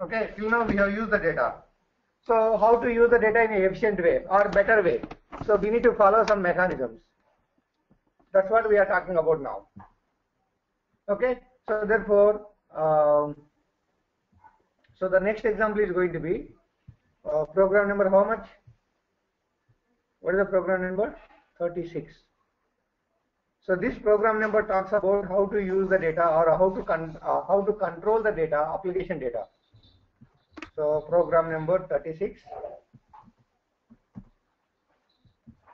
Okay, till now we have used the data. So how to use the data in an efficient way or better way? So we need to follow some mechanisms. That's what we are talking about now. Okay, so therefore, so the next example is going to be program number how much? What is the program number? 36. So this program number talks about how to use the data or how to control the data, application data. So program number 36.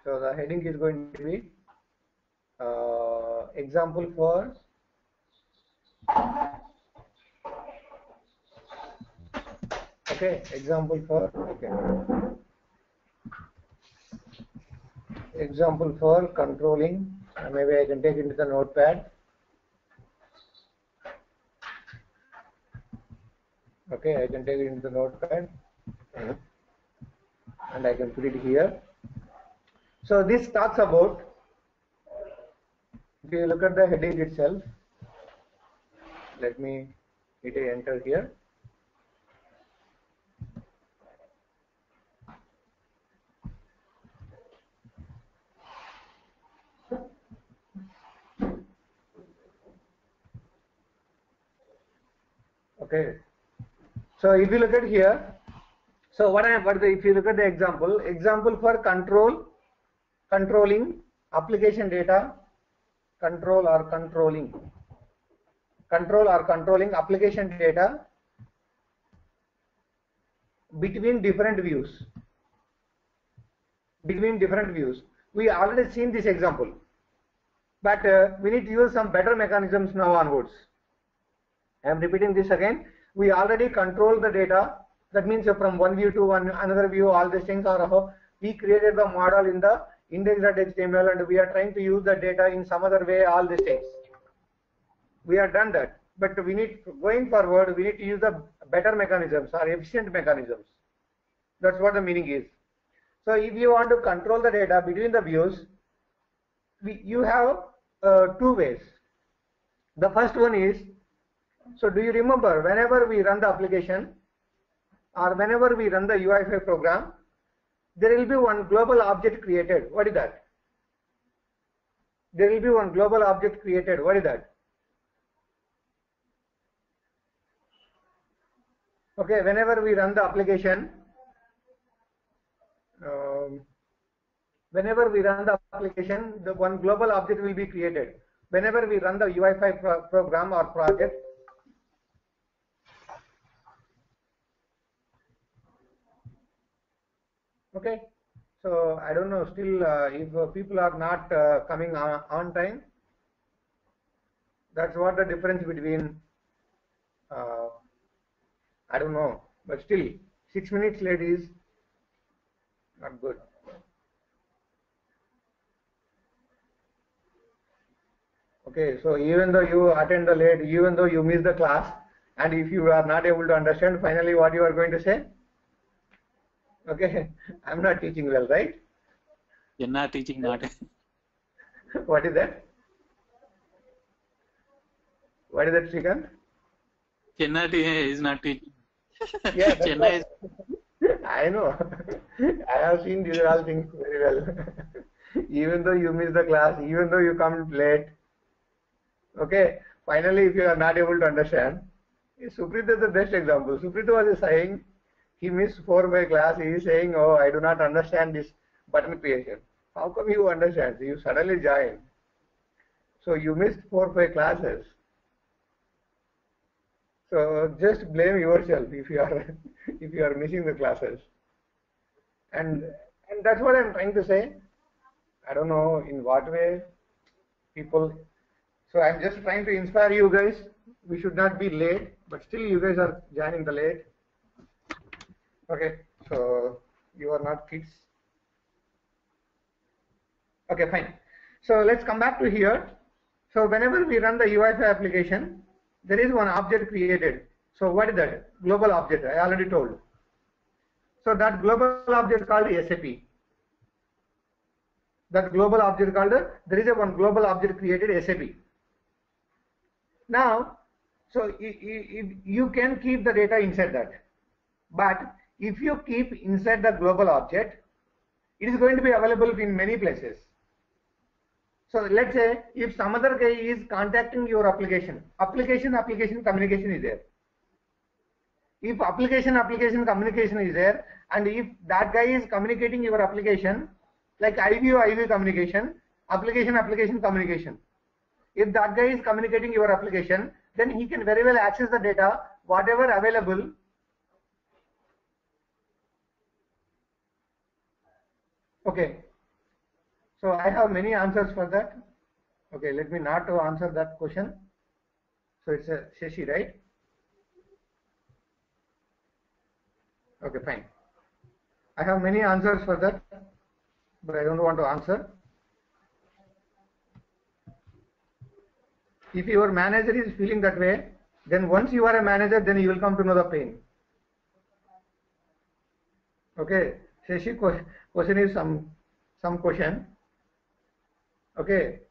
So the heading is going to be example for example for controlling. Maybe I can take it into the notepad. Okay, I can take it into the notepad and I can put it here. So this talks about, if you look at the heading itself, let me hit enter here. Okay, so if you look at here, so if you look at the example for controlling application data, control or controlling application data between different views. We already seen this example, but we need to use some better mechanisms now onwards. I am repeating this again. We already control the data. That means from one view to another view, all these things are how we created the model in the index.html, and we are trying to use the data in some other way, all these things. We have done that, but going forward, we need to use the better mechanisms or efficient mechanisms. That's what the meaning is. So if you want to control the data between the views, you have two ways. The first one is, so do you remember whenever we run the application or whenever we run the UI5 program, there will be one global object created. What is that? There will be one global object created. What is that? Okay, whenever we run the application, the one global object will be created. Whenever we run the UI5 program or project, okay, so I don't know still if people are not coming on time. That's what the difference between, I don't know, but still 6 minutes late is not good. Okay, so even though you attend the late, even though you miss the class, and if you are not able to understand, finally what you are going to say? Okay, I'm not teaching well, right? You're not teaching, not. What is that? What is that, Srikant? Chennai is not teaching. Yeah, Chennai is. I know. I have seen these all things very well. Even though you miss the class, even though you come late, okay, finally if you are not able to understand, Supreet is the best example. Supreet was saying he missed 4 or 5 class. He is saying, oh, I do not understand this button creation. How come you understand? You suddenly joined. So you missed 4 or 5 classes. So just blame yourself if you are missing the classes. And that's what I'm trying to say. I don't know in what way people. So I'm just trying to inspire you guys. We should not be late, but still you guys are joining the late. Okay, so you are not kids. Okay, fine. So let's come back to here. So whenever we run the UI5 application, there is one object created. So what is that? Global object, I already told. So that global object called SAP. That global object called, there is one global object created SAP. Now, So you can keep the data inside that. But if you keep inside the global object, it is going to be available in many places. So let's say if some other guy is contacting your application communication is there. If application communication is there, and if that guy is communicating your application, like IV communication, application communication. If that guy is communicating your application, then he can very well access the data, whatever available. Okay. So I have many answers for that. Okay, let me not answer that question. So it's a Shashi, right? Okay, fine. I have many answers for that, but I don't want to answer. If your manager is feeling that way, then once you are a manager, then you will come to know the pain. Okay, Shashi, question is some question. Okay,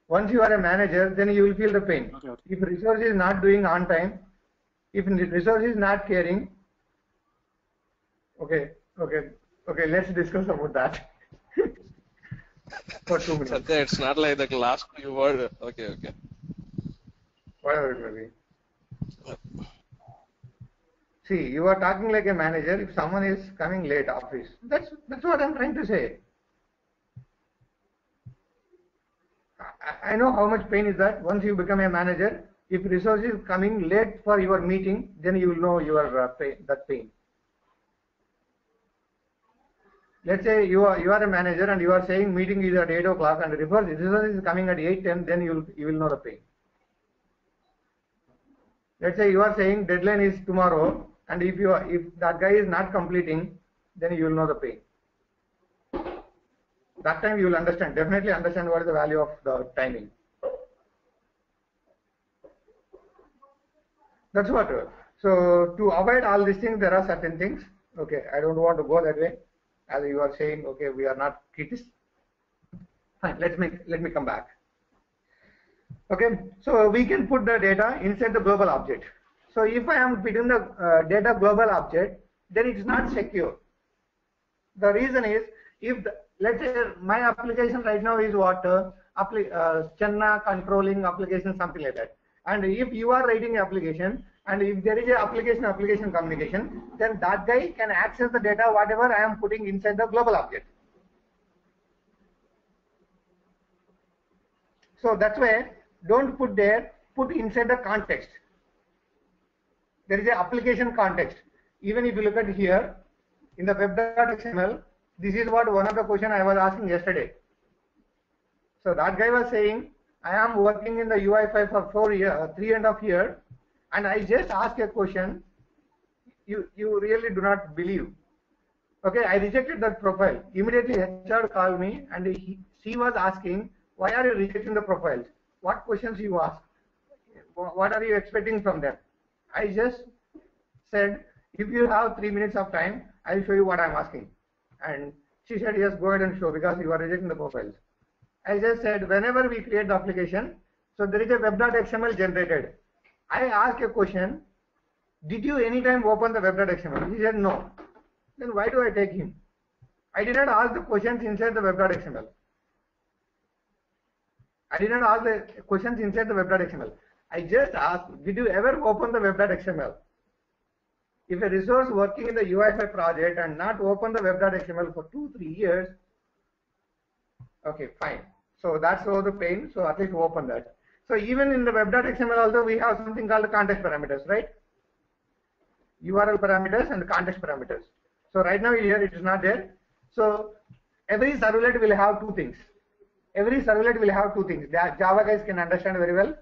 once you are a manager, then you will feel the pain. Okay, okay. If resource is not doing on time, if resource is not caring, okay, let's discuss about that for 2 minutes. Okay, it's not like the last word. Okay. Whatever it may be. See, you are talking like a manager. If someone is coming late office, that's what I'm trying to say. I know how much pain is that. Once you become a manager, if resource is coming late for your meeting, then you will know your that pain. Let's say you are a manager and you are saying meeting is at 8 o'clock and resource is coming at 8:10, then you will know the pain. Let's say you are saying deadline is tomorrow, and if that guy is not completing, then you will know the pain. That time you will understand, definitely understand what is the value of the timing. That's what. So to avoid all these things, there are certain things. Okay, I don't want to go that way. As you are saying, okay, we are not critics. Fine, let me come back. Okay, so we can put the data inside the global object. So if I am putting the data global object, then it's not secure. The reason is, if let's say my application right now is what Channa controlling application, something like that. And if you are writing an application, and if there is a application communication, then that guy can access the data whatever I am putting inside the global object. So that's why don't put there, put inside the context. There is an application context. Even if you look at here in the web.xml, this is what one of the question I was asking yesterday. So that guy was saying, I am working in the UI5 for 3.5 years, and I just asked a question. You really do not believe. Okay, I rejected that profile. Immediately HR called me and she was asking, why are you rejecting the profiles? What questions you ask? What are you expecting from them? I just said, if you have 3 minutes of time, I'll show you what I'm asking. And she said, yes, go ahead and show, because you are rejecting the profiles. I just said, whenever we create the application, so there is a web.xml generated. I asked a question, did you anytime open the web.xml? He said, no. Then why do I take him? I did not ask the questions inside the web.xml. I did not ask the questions inside the web.xml. I just asked, did you ever open the web.xml? If a resource working in the UI5 project and not open the web.xml for 2-3 years, okay, fine. So that's all the pain. So at least open that. So even in the web.xml also we have something called context parameters, right? URL parameters and context parameters. So right now here it is not there. So every servlet will have two things. Every servlet will have two things. That Java guys can understand very well.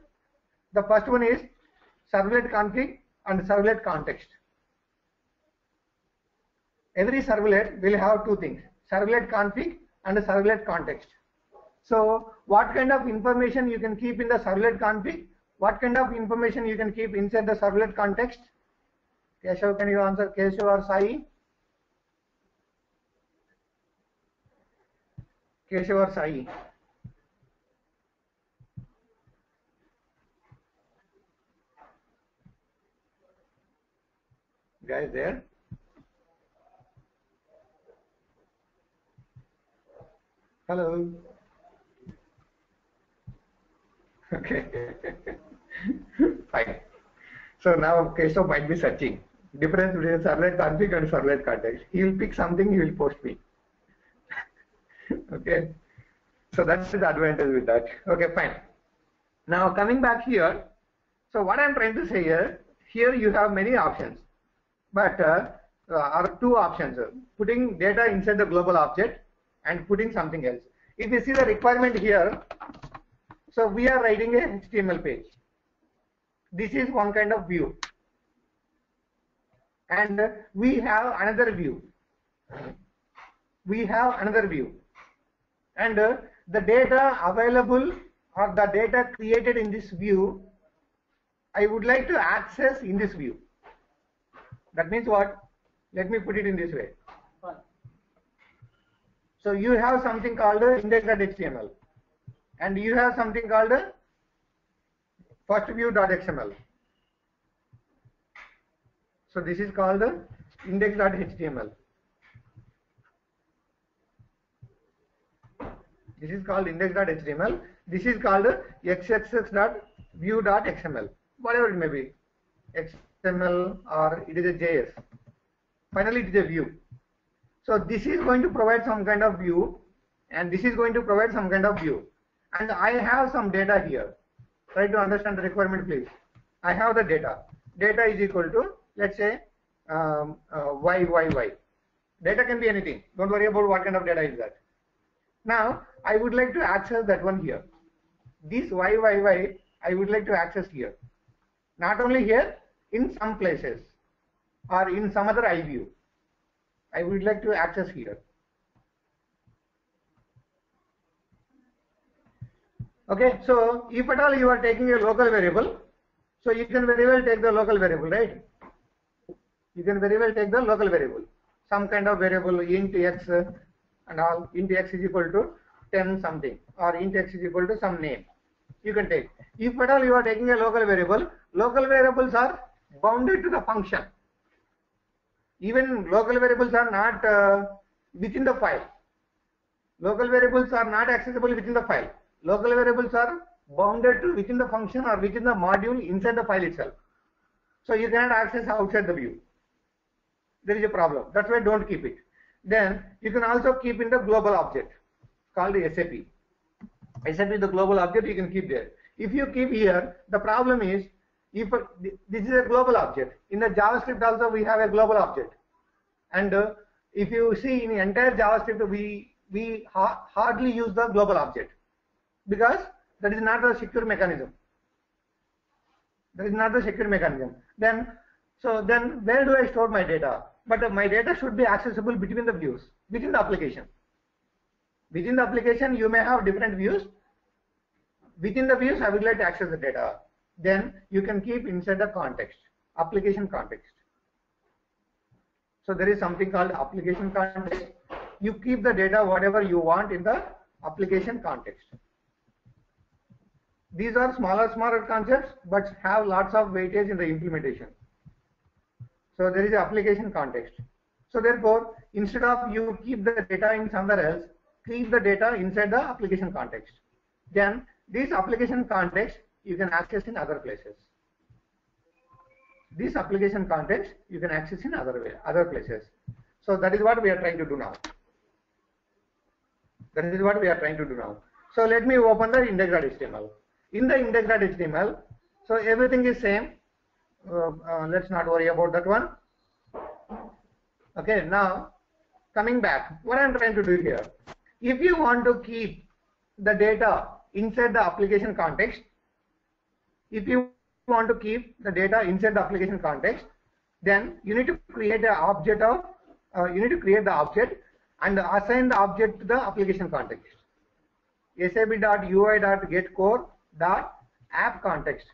The first one is servlet config and servlet context. Every servlet will have two things, servlet config and servlet context. So what kind of information you can keep in the servlet config? What kind of information you can keep inside the servlet context? Keshav, can you answer? Keshav or Sai? Keshav or Sai? Guys there? Hello. Okay. Fine. So now Keshav might be searching difference between servlet config and servlet context. He will pick something, he will post me. Okay. So that's the advantage with that. Okay, fine. Now coming back here. So what I'm trying to say here you have many options, but are two options: putting data inside the global object and putting something else. If you see the requirement here, so we are writing a HTML page. This is one kind of view, and we have another view. We have another view, and the data available or the data created in this view, I would like to access in this view. That means what? Let me put it in this way. So you have something called index.html, and you have something called first-view.xml. So this is called index.html. This is called index.html. This is called xxx.view.xml. Whatever it may be, XML or it is a JS. Finally, it is a view. So this is going to provide some kind of view, and this is going to provide some kind of view. And I have some data here. Try to understand the requirement, please. I have the data. Data is equal to, let's say, y. Data can be anything. Don't worry about what kind of data is that. Now, I would like to access that one here. This y, I would like to access here. Not only here, in some places or in some other I view, I would like to access here. Okay, so if at all you are taking a local variable, so you can very well take the local variable, right? You can very well take the local variable, some kind of variable, int x and all. Int x is equal to 10 something, or int x is equal to some name. You can take. If at all you are taking a local variables are bounded to the function. Even local variables are not within the file. Local variables are not accessible within the file. Local variables are bounded to within the function or within the module inside the file itself. So you cannot access outside the view. There is a problem. That's why don't keep it. Then you can also keep in the global object called the SAP. SAP is the global object, you can keep there. If you keep here, the problem is, if this is a global object. In the JavaScript also we have a global object. And if you see in the entire JavaScript, we hardly use the global object, because that is not a secure mechanism. That is not the secure mechanism. Then where do I store my data? But my data should be accessible between the views, within the application. Within the application, you may have different views. Within the views, I would like to access the data. Then you can keep inside the context, application context. So there is something called application context. You keep the data whatever you want in the application context. These are smaller concepts, but have lots of weightage in the implementation. So there is an application context. So therefore, instead of you keep the data in somewhere else, keep the data inside the application context. Then this application context you can access in other places. This application context you can access in other places. So that is what we are trying to do now. That is what we are trying to do now. So let me open the index.html. In the index.html, so everything is same. Let's not worry about that one. Okay, now coming back, what I am trying to do here, if you want to keep the data inside the application context, then you need to create an object of, the object and assign the object to the application context. sap.ui.getCore.app context.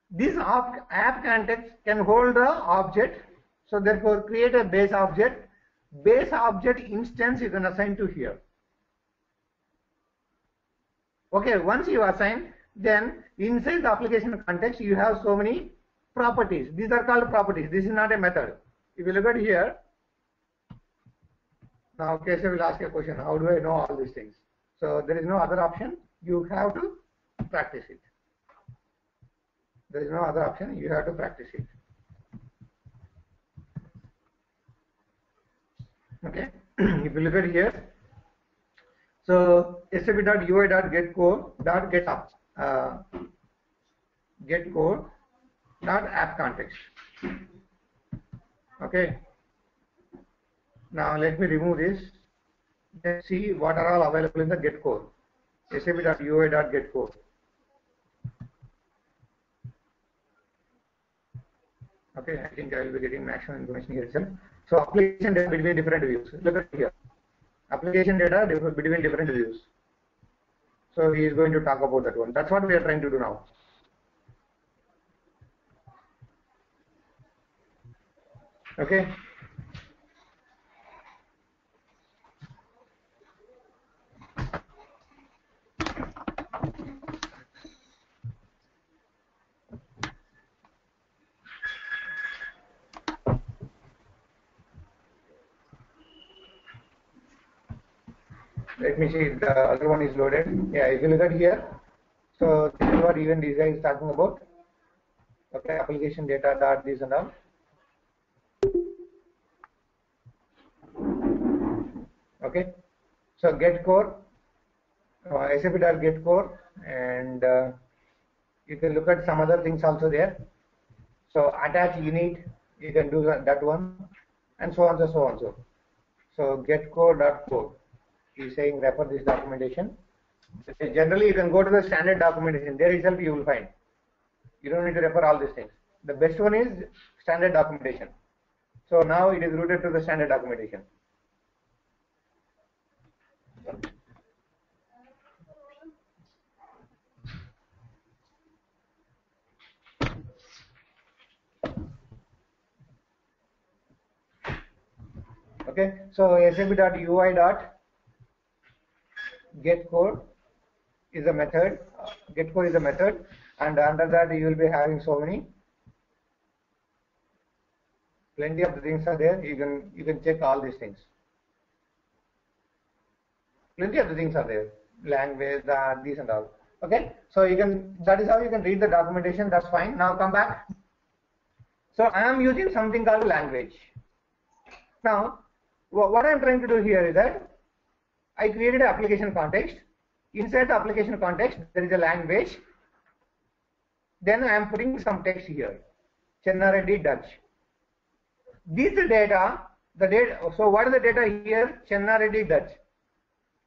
This app context can hold the object, so therefore create a base object. Base object instance you can assign to here. Okay, once you assign, then inside the application context you have so many properties. These are called properties. This is not a method. If you look at here, now Keshav will ask a question, how do I know all these things? So there is no other option. You have to practice it. There is no other option. You have to practice it. Okay. If you look at here, so sap.ui.getCore.getUp, getCore.appContext. Okay. Now let me remove this. Let's see what are all available in the getCore. sap.ui.getCore. Okay, I think I will be getting maximum information here itself. So application data between different views. Look at here. Application data between different views. So he is going to talk about that one. That's what we are trying to do now. Okay. Let me see if the other one is loaded. Yeah, if you look at here, so this is what event design is talking about. Okay, application data dot this and all. Okay, so getCore, sap.getCore, and you can look at some other things also there. So attach unit, you can do that one, and so on and so on. So getCore.code. Is saying refer this documentation. Generally, you can go to the standard documentation. There itself you will find. You don't need to refer all these things. The best one is standard documentation. So now it is routed to the standard documentation. Okay. So sap.ui.getCore is a method. GetCore is a method, and under that you will be having so many. Plenty of the things are there. You can check all these things. Plenty of the things are there. Language, these and all. Okay. So you can. That is how you can read the documentation. That's fine. Now come back. So I am using something called language. Now, what I am trying to do here is that I created an application context. Inside the application context, there is a language. Then I am putting some text here. Chennareddy Dutch. This data, so what is the data here? Chennareddy Dutch.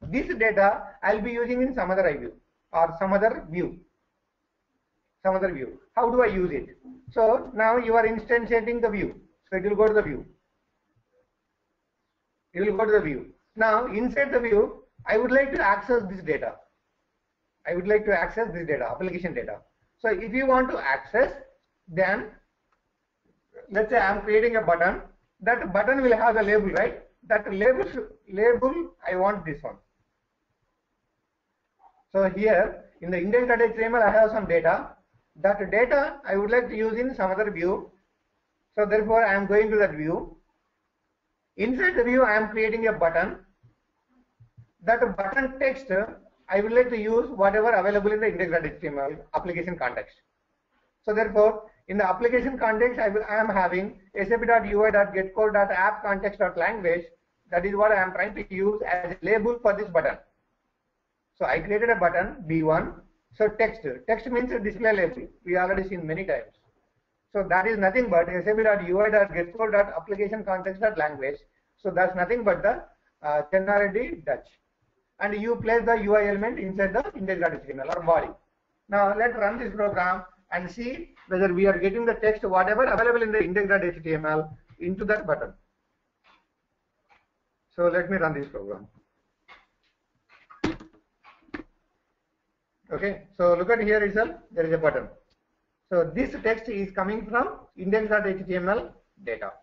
This data I will be using in some other view or some other view. How do I use it? So now you are instantiating the view. So it will go to the view. Now inside the view, I would like to access this data. Application data. So if you want to access, then let's say I am creating a button. That button will have a label, right? That label I want this one. So here in the index.html I have some data. That data I would like to use in some other view. So therefore I am going to that view. Inside the view I am creating a button. That button text I would like to use whatever available in the index.html application context. So therefore in the application context I am having sap.ui.getCore.appContext.language. That is what I am trying to use as a label for this button. So I created a button B1. So text means a display label. We already seen many times. So that is nothing but sap.ui.getCore.applicationContext.language. So that's nothing but the Chennareddy Dutch. And you place the UI element inside the index.html or body. Now let's run this program and see whether we are getting the text whatever available in the index.html into that button. So let me run this program. Okay, so look at here itself, there is a button. So this text is coming from index.html data.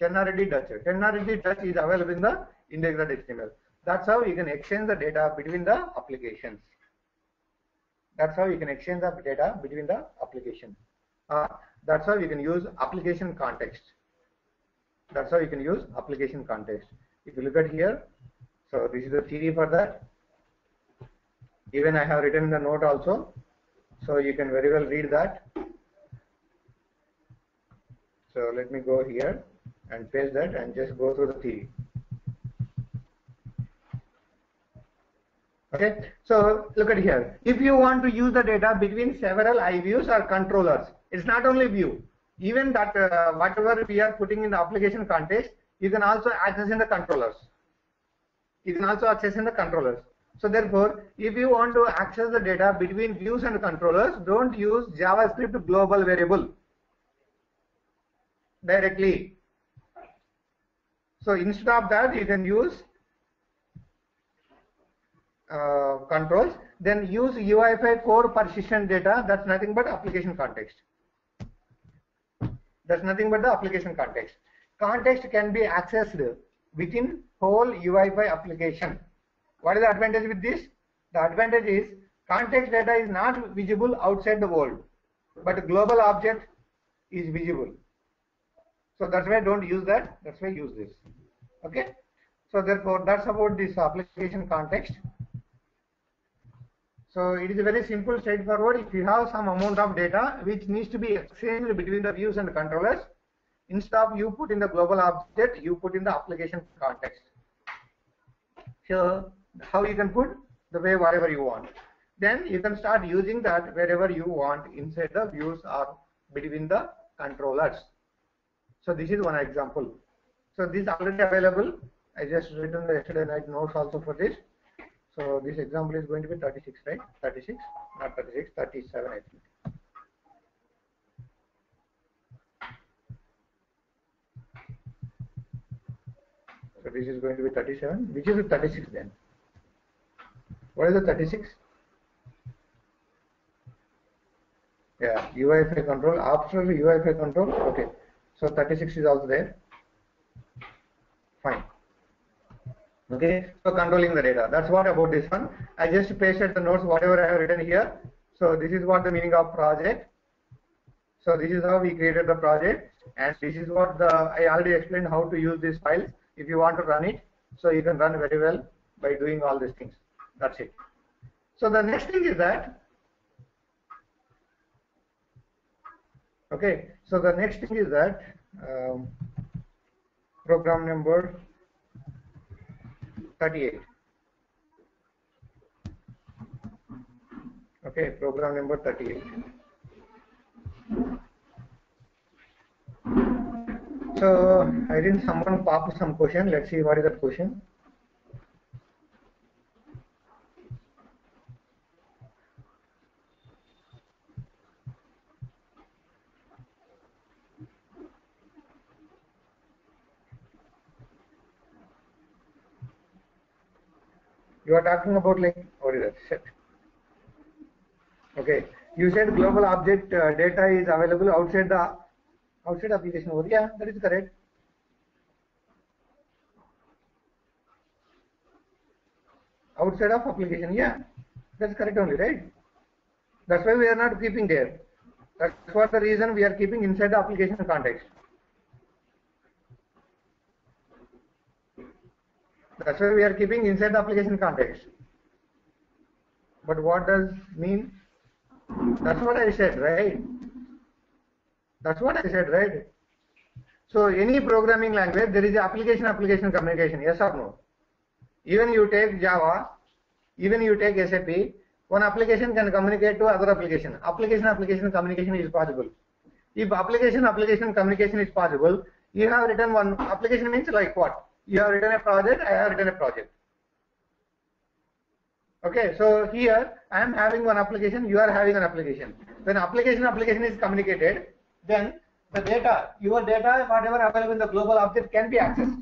Chennareddy Dutch. Chennareddy Dutch is available in the index.html. That's how you can exchange the data between the applications. That's how you can use application context. That's how you can use application context. If you look at here, so this is the theory for that. Even I have written the note also, so you can very well read that. So let me go here and paste that and just go through the theory. Okay, so look at here. If you want to use the data between several iViews or controllers, it's not only view. Even that whatever we are putting in the application context, you can also access in the controllers. You can also access in the controllers. So therefore, if you want to access the data between views and controllers, don't use JavaScript global variable directly. So instead of that, you can use controls, then use UI5 core persistent data. That's nothing but application context. That's nothing but the application context. Context can be accessed within whole UI5 application. What is the advantage with this? The advantage is context data is not visible outside the world, but global object is visible. So that's why don't use that. That's why use this. Okay. So therefore, that's about this application context. So it is very simple, straightforward. If you have some amount of data which needs to be exchanged between the views and the controllers, instead of you put in the global object, you put in the application context. So how you can put the way whatever you want. Then you can start using that wherever you want inside the views or between the controllers. So this is one example. So this is already available. I just written the yesterday night notes also for this. So this example is going to be 36, right? 36, not 36, 37, I think. So this is going to be 37. Which is the 36 then? What is the 36? Yeah, UI5 control. After UI5 control, okay. So 36 is also there. Fine. Okay, so controlling the data. That's what about this one. I just pasted the notes, whatever I have written here. So this is what the meaning of project. So this is how we created the project, and this is what I already explained how to use these files. If you want to run it, so you can run very well by doing all these things. That's it. So the next thing is that, okay, so the next thing is that program number 38. Okay, program number 38. So I didn't someone pop some question. Let's see what is that question. You are talking about like, what is that? Set. Okay, you said global object data is available outside application over. Yeah, that is correct. Outside of application, yeah, that's correct only, right? That's why we are not keeping there. That's what the reason we are keeping inside the application context. That's why we are keeping inside the application context. But what does mean? That's what I said, right? That's what I said, right? So any programming language, there is an application communication, yes or no? Even you take Java, even you take SAP, one application can communicate to other application. Application communication is possible. If application communication is possible, you have written one application means like what? You have written a project, I have written a project. Okay, so here I am having one application, you are having an application. When application is communicated, then the data, your data, whatever available in the global object can be accessed.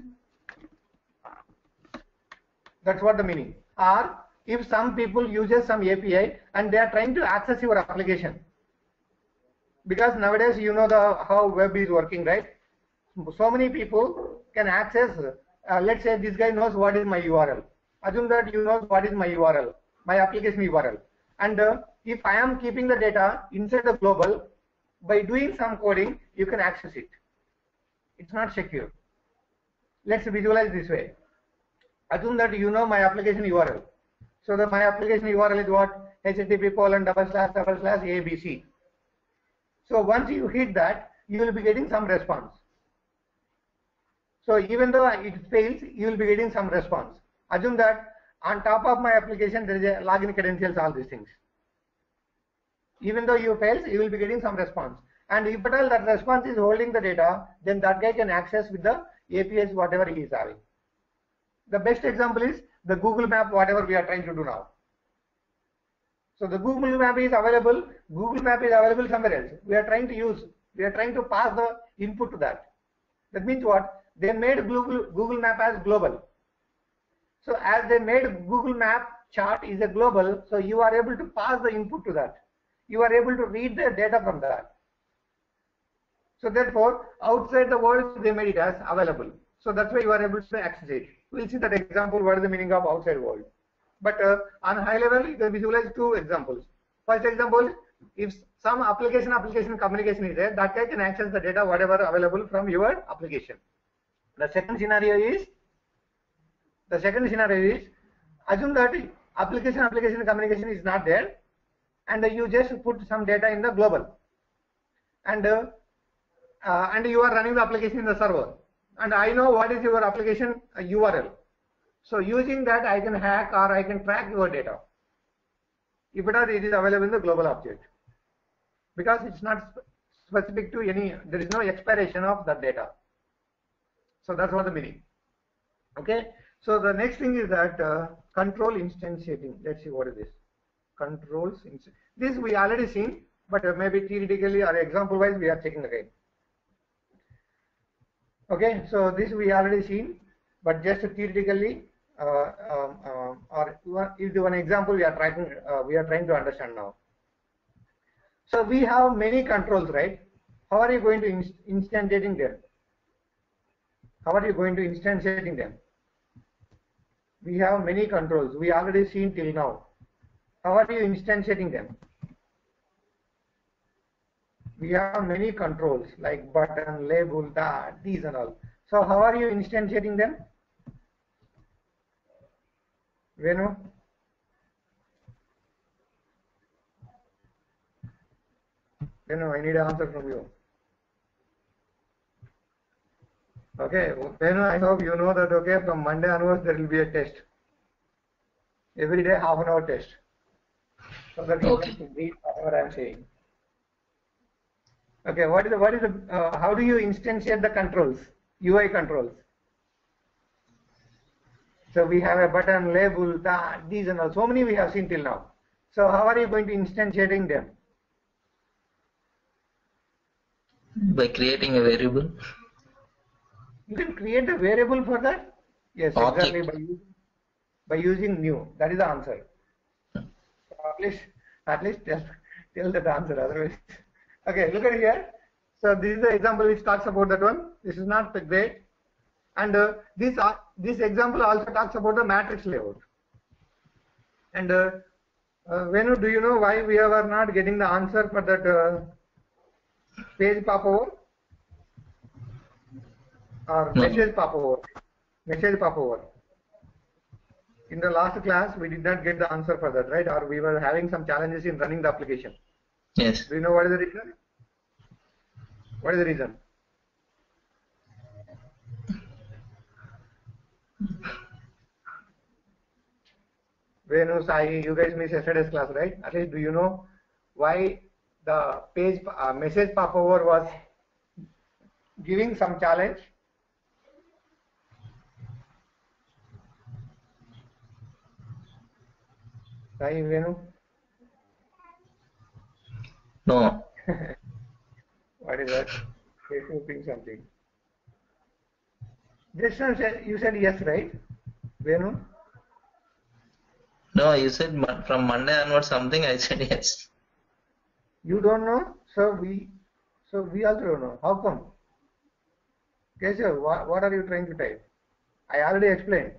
That's what the meaning. Or if some people uses some API and they are trying to access your application, because nowadays you know how web is working, right? So many people can access. Let's say this guy knows what is my URL. Assume that you know what is my URL, my application URL. And if I am keeping the data inside the global, by doing some coding, you can access it. It's not secure. Let's visualize this way. Assume that you know my application URL. So my application URL is what? http:///ABC. So once you hit that, you will be getting some response. So even though it fails, you will be getting some response. Assume that on top of my application there is a login credentials, all these things. Even though you fail, you will be getting some response. And if at all that response is holding the data, then that guy can access with the APIs whatever he is having. The best example is the Google Map, whatever we are trying to do now. So the Google Map is available. Google Map is available somewhere else. We are trying to pass the input to that. That means what? They made Google Map as global. So as they made Google Map chart is a global, so you are able to pass the input to that. You are able to read the data from that. So therefore, outside the world, they made it as available. So that's why you are able to access it. We'll see that example, what is the meaning of outside world. But on a high level, you can visualize two examples. First example, if some application communication is there, that guy can access the data, whatever available from your application. The second scenario is, assume that application communication is not there, and you just put some data in the global, and you are running the application in the server, and I know what is your application URL. So using that, I can hack or I can track your data if it is available in the global object, because it's not specific to any, there is no expiration of that data. So that's what the meaning. Okay. So the next thing is that control instantiating. Let's see what is this. Controls. This we already seen, but maybe theoretically or example wise we are checking again. Okay. So this we already seen, but just theoretically or is one example we are trying to understand now. So we have many controls, right? How are you going to instantiating them? We have many controls. We already seen till now. How are you instantiating them? We have many controls like button, label, that, these and all. So how are you instantiating them? Venu? Venu, I need an answer from you. Okay, Venu, I hope you know that, okay, from Monday onwards there will be a test. Every day, half-an-hour test. So that you can read whatever I am saying. Okay, what is the how do you instantiate the controls, UI controls? So we have a button, label, that, these and all. So many we have seen till now. So how are you going to instantiating them? By creating a variable. You can create a variable for that? Yes, Object. exactly, by using new. That is the answer. So at least tell that answer, otherwise. Okay, look at here. So this is the example which talks about that one. This is not great. And this example also talks about the matrix layout. And Venu, do you know why we are not getting the answer for that page popover? Or message popover? Message popover. In the last class, we did not get the answer for that, right? Or we were having some challenges in running the application. Yes. Do you know what is the reason? What is the reason? Venu, Sai, you guys missed yesterday's class, right? At least do you know why the page message popover was giving some challenge? Sai, Venu? No. What is that? You're hoping something. Just now you said yes, right? Venu? No, you said from Monday onwards something. I said yes. You don't know, so we also don't know. How come? Keshav, what are you trying to type? I already explained.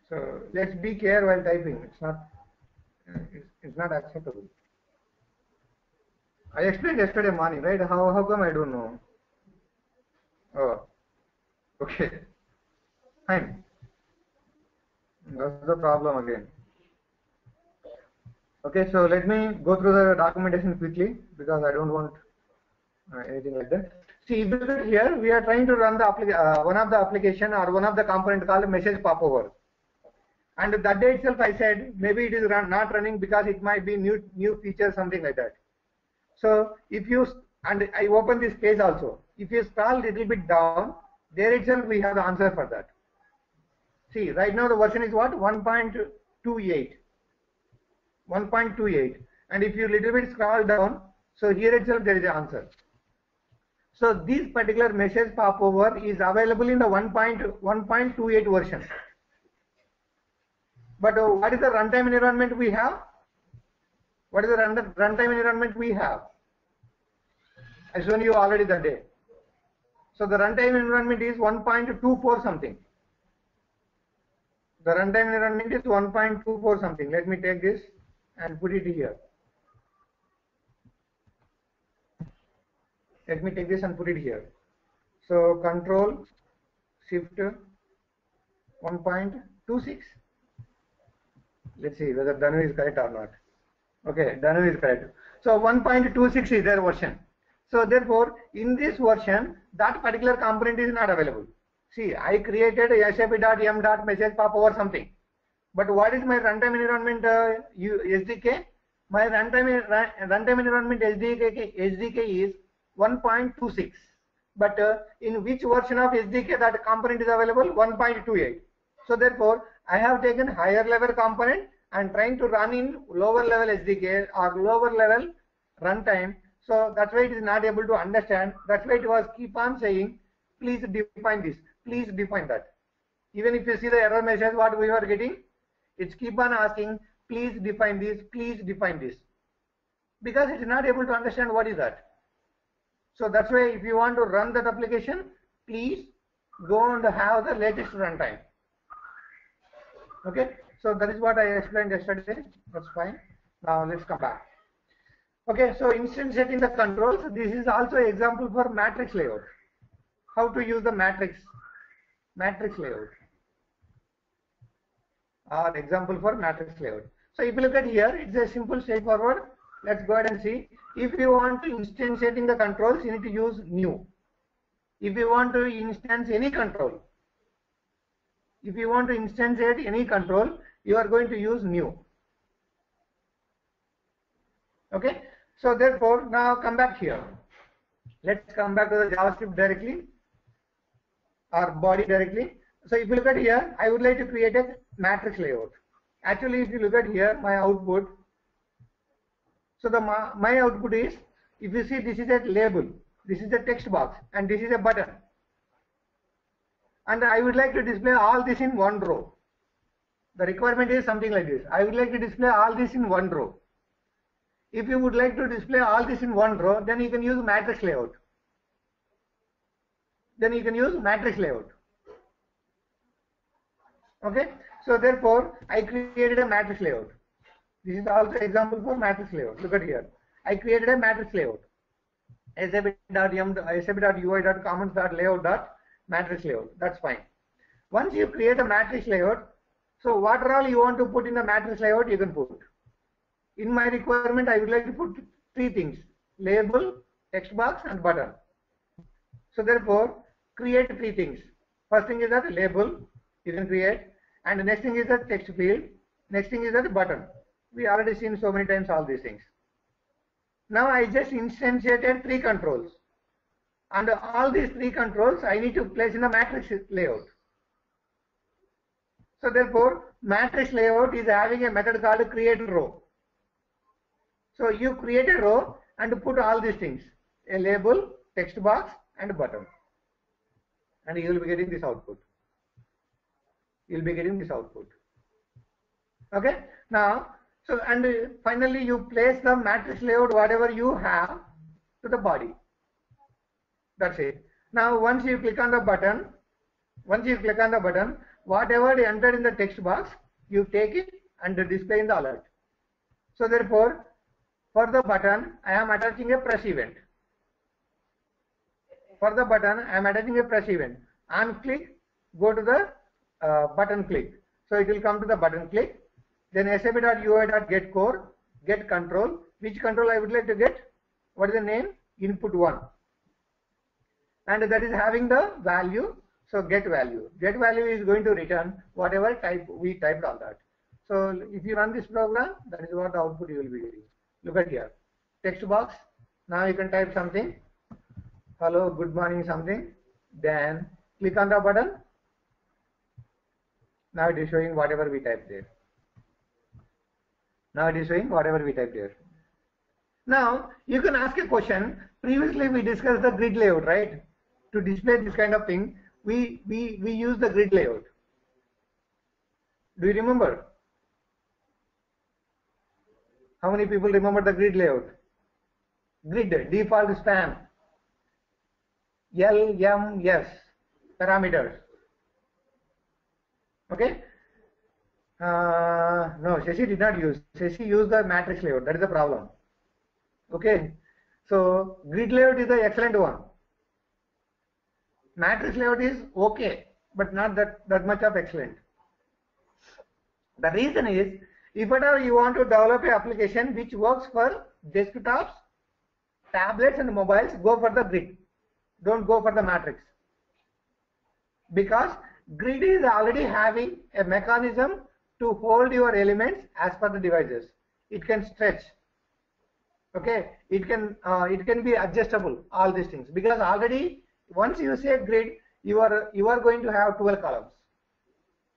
So let's be careful while typing. It's It's not acceptable. I explained yesterday morning, right? How come I don't know? Oh, okay, fine. That's the problem again. Okay, so let me go through the documentation quickly because I don't want anything like that. See, if you look at here, we are trying to run the one of the application or one of the component called message popover. And that day itself, I said maybe it is not running because it might be new feature, something like that. So if you, and I open this page also, if you scroll a little bit down, there itself we have the answer for that. See, right now the version is what? 1.28. 1.28. And if you little bit scroll down, so here itself there is an answer. So this particular message popover is available in the 1.28 version. But what is the runtime environment we have? What is the runtime environment we have? I shown you already that day. So the runtime environment is 1.24 something. The runtime environment is 1.24 something. Let me take this and put it here. Let me take this and put it here. So Control Shift 1.26. Let's see whether Danu is correct or not. Okay, Danu is correct. So 1.26 is their version. So therefore, in this version, that particular component is not available. See, I created SAP.m.message popover something. But what is my runtime environment SDK? My runtime environment SDK is 1.26. But in which version of SDK that component is available? 1.28. So therefore, I have taken higher level component and trying to run in lower level SDK or lower level runtime. So that's why it is not able to understand. That's why it was keep on saying, please define this, please define that. Even if you see the error message, what we are getting, it's keep on asking, please define this, please define this. Because it is not able to understand what is that. So that's why if you want to run that application, please go and have the latest runtime. Okay, so that is what I explained yesterday. That's fine. Now let's come back. Okay, so instantiating the controls. This is also an example for matrix layout. How to use the matrix layout. Or example for matrix layout. So if you look at here, it's a simple straightforward. Let's go ahead and see. If you want to instantiating the controls, you need to use new. If you want to instance any control, if you want to instantiate any control, you are going to use new. Okay, so therefore now come back here. Let's come back to the JavaScript directly or body directly. So if you look at here, I would like to create a matrix layout. Actually, if you look at here, my output. So the my output is, if you see, this is a label, this is a text box, and this is a button. And I would like to display all this in one row. The requirement is something like this. I would like to display all this in one row. If you would like to display all this in one row, then you can use matrix layout. Okay, so therefore I created a matrix layout. This is also example for matrix layout. Look at here. I created a matrix layout. SAP.ui.comments.layout.matrix layout. That's fine. Once you create a matrix layout, so what all you want to put in the matrix layout, you can put. In my requirement, I would like to put three things: label, text box, and button. So therefore, create three things. First thing is that label, you can create, and the next thing is that text field. Next thing is that button. We already seen so many times all these things. Now I just instantiated three controls, and all these three controls I need to place in a matrix layout. So therefore, matrix layout is having a method called create row. So you create a row and put all these things: a label, text box, and a button, and you will be getting this output. Okay. Now, so and finally you place the matrix layout whatever you have to the body. That's it. Now once you click on the button, whatever entered in the text box, you take it and display in the alert. So therefore, for the button, I am attaching a press event. For the button, I am attaching a press event. On click, go to the button click. So it will come to the button click. Then sap.ui.get core, get control. Which control I would like to get? What is the name? Input 1. And that is having the value. So get value. Get value is going to return whatever type we typed on that. So if you run this program, that is what the output you will be getting. Look at here. Text box. Now you can type something. Hello, good morning, something. Then click on the button. Now it is showing whatever we typed there. Now it is showing whatever we typed there. Now you can ask a question. Previously we discussed the grid layout, right? To display this kind of thing, we use the grid layout. Do you remember? How many people remember the grid layout? Grid, default span, LMS, parameters. Okay? No, Shashi did not use. Shashi used the matrix layout. That is the problem. Okay? So, grid layout is the excellent one. Matrix layout is okay, but not that much of excellent. The reason is, if at all you want to develop an application which works for desktops, tablets and mobiles, go for the grid. Don't go for the matrix. Because grid is already having a mechanism to hold your elements as per the devices. It can stretch. Okay, it can be adjustable, all these things, because already once you say grid, you are going to have 12 columns,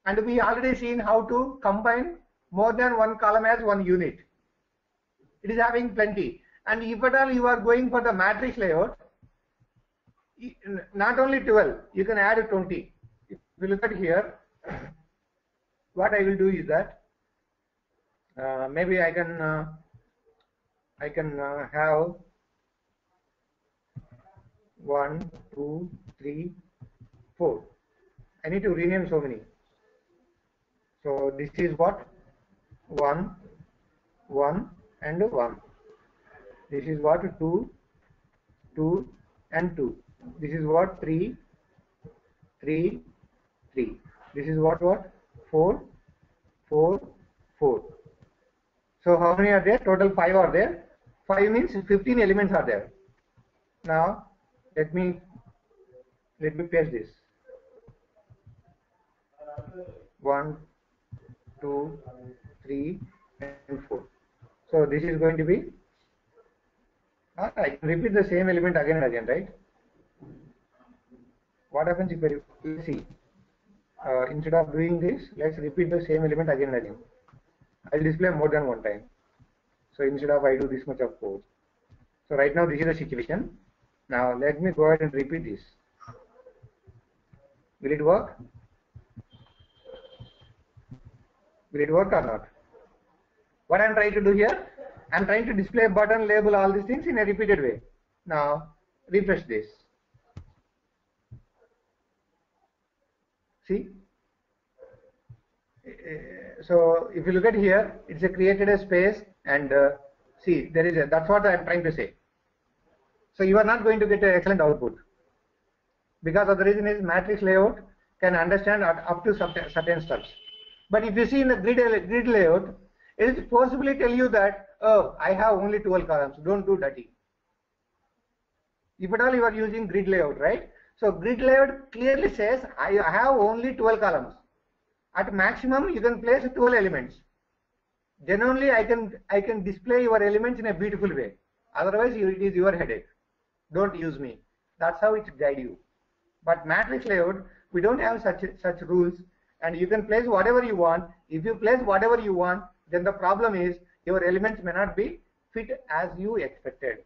and we already seen how to combine more than one column as one unit. It is having plenty. And if at all you are going for the matrix layout, not only 12, you can add 20. If you look at here, what I will do is that maybe I can have 1, 2, 3, 4. I need to rename so many. So this is what 1, 1 and 1. This is what 2, 2 and 2. This is what 3, 3, 3. This is what 4, 4, 4. So how many are there? Total 5 are there. 5 means 15 elements are there. Now let me paste this. 1, 2, 3 and 4. So this is going to be, I can repeat the same element again and again, right? What happens if I see, instead of doing this, let's repeat the same element again and again. I'll display more than one time. So instead of I do this much of code. So right now this is the situation. Now let me go ahead and repeat this. Will it work? Will it work or not? What I am trying to do here, I am trying to display button, label, all these things in a repeated way. Now refresh this. See? So if you look at here, it's created a space, and see, there is a, that's what I am trying to say. So you are not going to get an excellent output, because of the reason is matrix layout can understand up to certain steps. But if you see in the grid layout, it will forcibly tell you that, oh, I have only 12 columns, don't do dirty. If at all you are using grid layout, right? So grid layout clearly says I have only 12 columns. At maximum you can place 12 elements. Then only I can display your elements in a beautiful way. Otherwise it is your headache. Don't use me. That's how it guide you. But matrix layout, we don't have such rules, and you can place whatever you want. If you place whatever you want, then the problem is your elements may not be fit as you expected.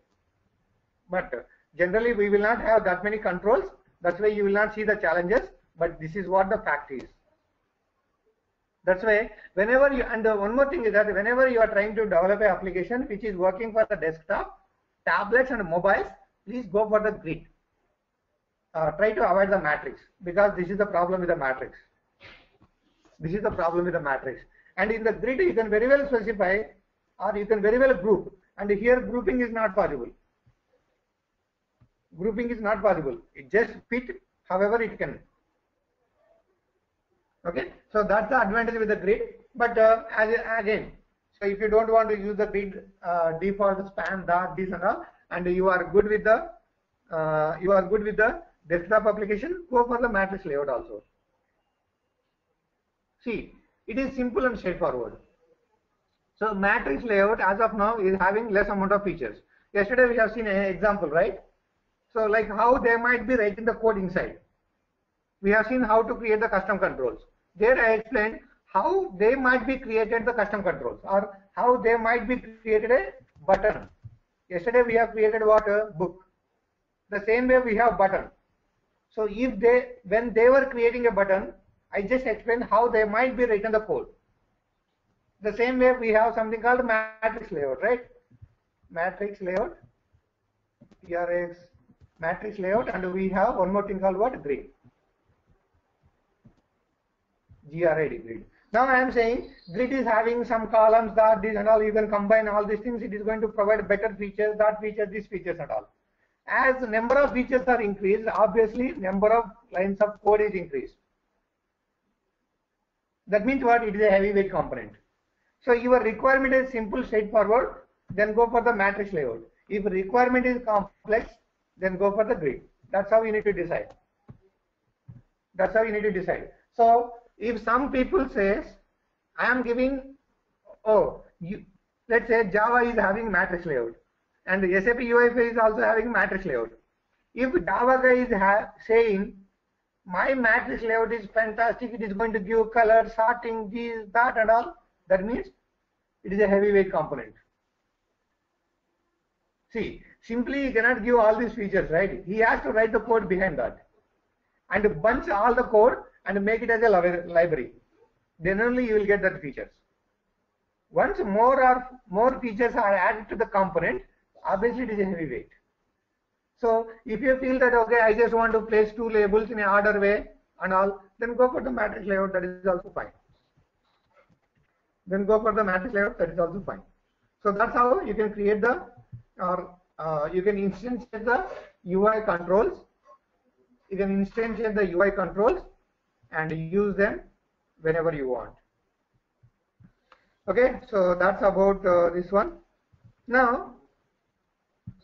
But generally we will not have that many controls. That's why you will not see the challenges, but this is what the fact is. That's why whenever you, and one more thing is that whenever you are trying to develop an application which is working for the desktop, tablets and mobiles, please go for the grid. Try to avoid the matrix, because this is the problem with the matrix. This is the problem with the matrix. And in the grid you can very well specify or you can very well group, and here grouping is not possible. Grouping is not possible. It just fit however it can. Okay, so that's the advantage with the grid. But again, so if you don't want to use the grid default span, dot, this and all, and you are good with the desktop application, go for the matrix layout also. See, it is simple and straightforward. So matrix layout as of now is having less amount of features. Yesterday we have seen an example, right? So like how they might be writing the code inside. We have seen how to create the custom controls. There I explained how they might be created the custom controls, or how they might be created a button. Yesterday we have created what? A book. The same way we have button. So if when they were creating a button, I just explained how they might be written the code. The same way we have something called matrix layout, right? Matrix layout, TRX, matrix layout, and we have one more thing called what? Grid. GRID, grid. Now I am saying grid is having some columns, that, this and all. You can combine all these things. It is going to provide better features, that feature, these features and all. As the number of features are increased, obviously number of lines of code is increased. That means what? It is a heavyweight component. So your requirement is simple, straightforward, then go for the matrix layout. If requirement is complex, then go for the grid. That's how you need to decide. That's how you need to decide. So if some people says, I am giving, let's say Java is having matrix layout, and the SAP UI5 is also having matrix layout. If Java guy is saying, my matrix layout is fantastic, it is going to give color, sorting, this, that and all, that means it is a heavyweight component. See, simply he cannot give all these features, right? He has to write the code behind that and bunch all the code and make it as a library. Then only you will get that features. Once more features are added to the component, obviously it is a heavyweight. So if you feel that, okay, I just want to place two labels in an order way and all, then go for the matrix layout, that is also fine. Then go for the matrix layout, that is also fine. So that's how you can create the, or you can instantiate the UI controls. You can instantiate the UI controls and use them whenever you want. Okay, so that's about this one. Now,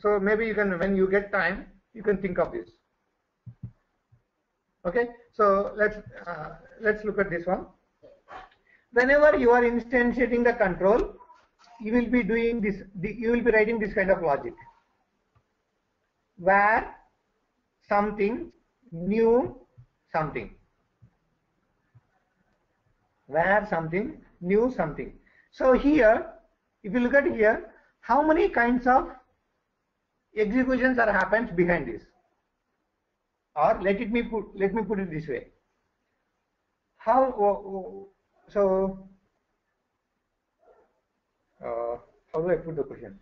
so maybe you can, when you get time, you can think of this. Okay, so let's look at this one. Whenever you are instantiating the control, you will be doing this. You will be writing this kind of logic, where something new something, where something new something. So here, if you look at here, how many kinds of executions are happens behind this? Or let me put it this way. How do I put the question?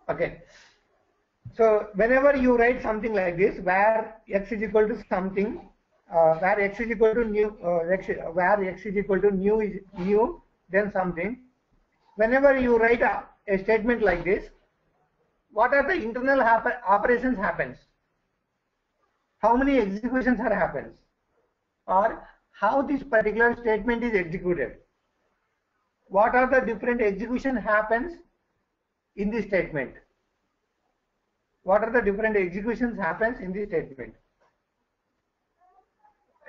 Okay. So whenever you write something like this, where x is equal to something, where x is equal to new, where x is equal to new is new, then something. Whenever you write a statement like this, what are the internal operations happens? How many executions are happens? Or how this particular statement is executed? What are the different execution happens in this statement? What are the different executions happens in this statement?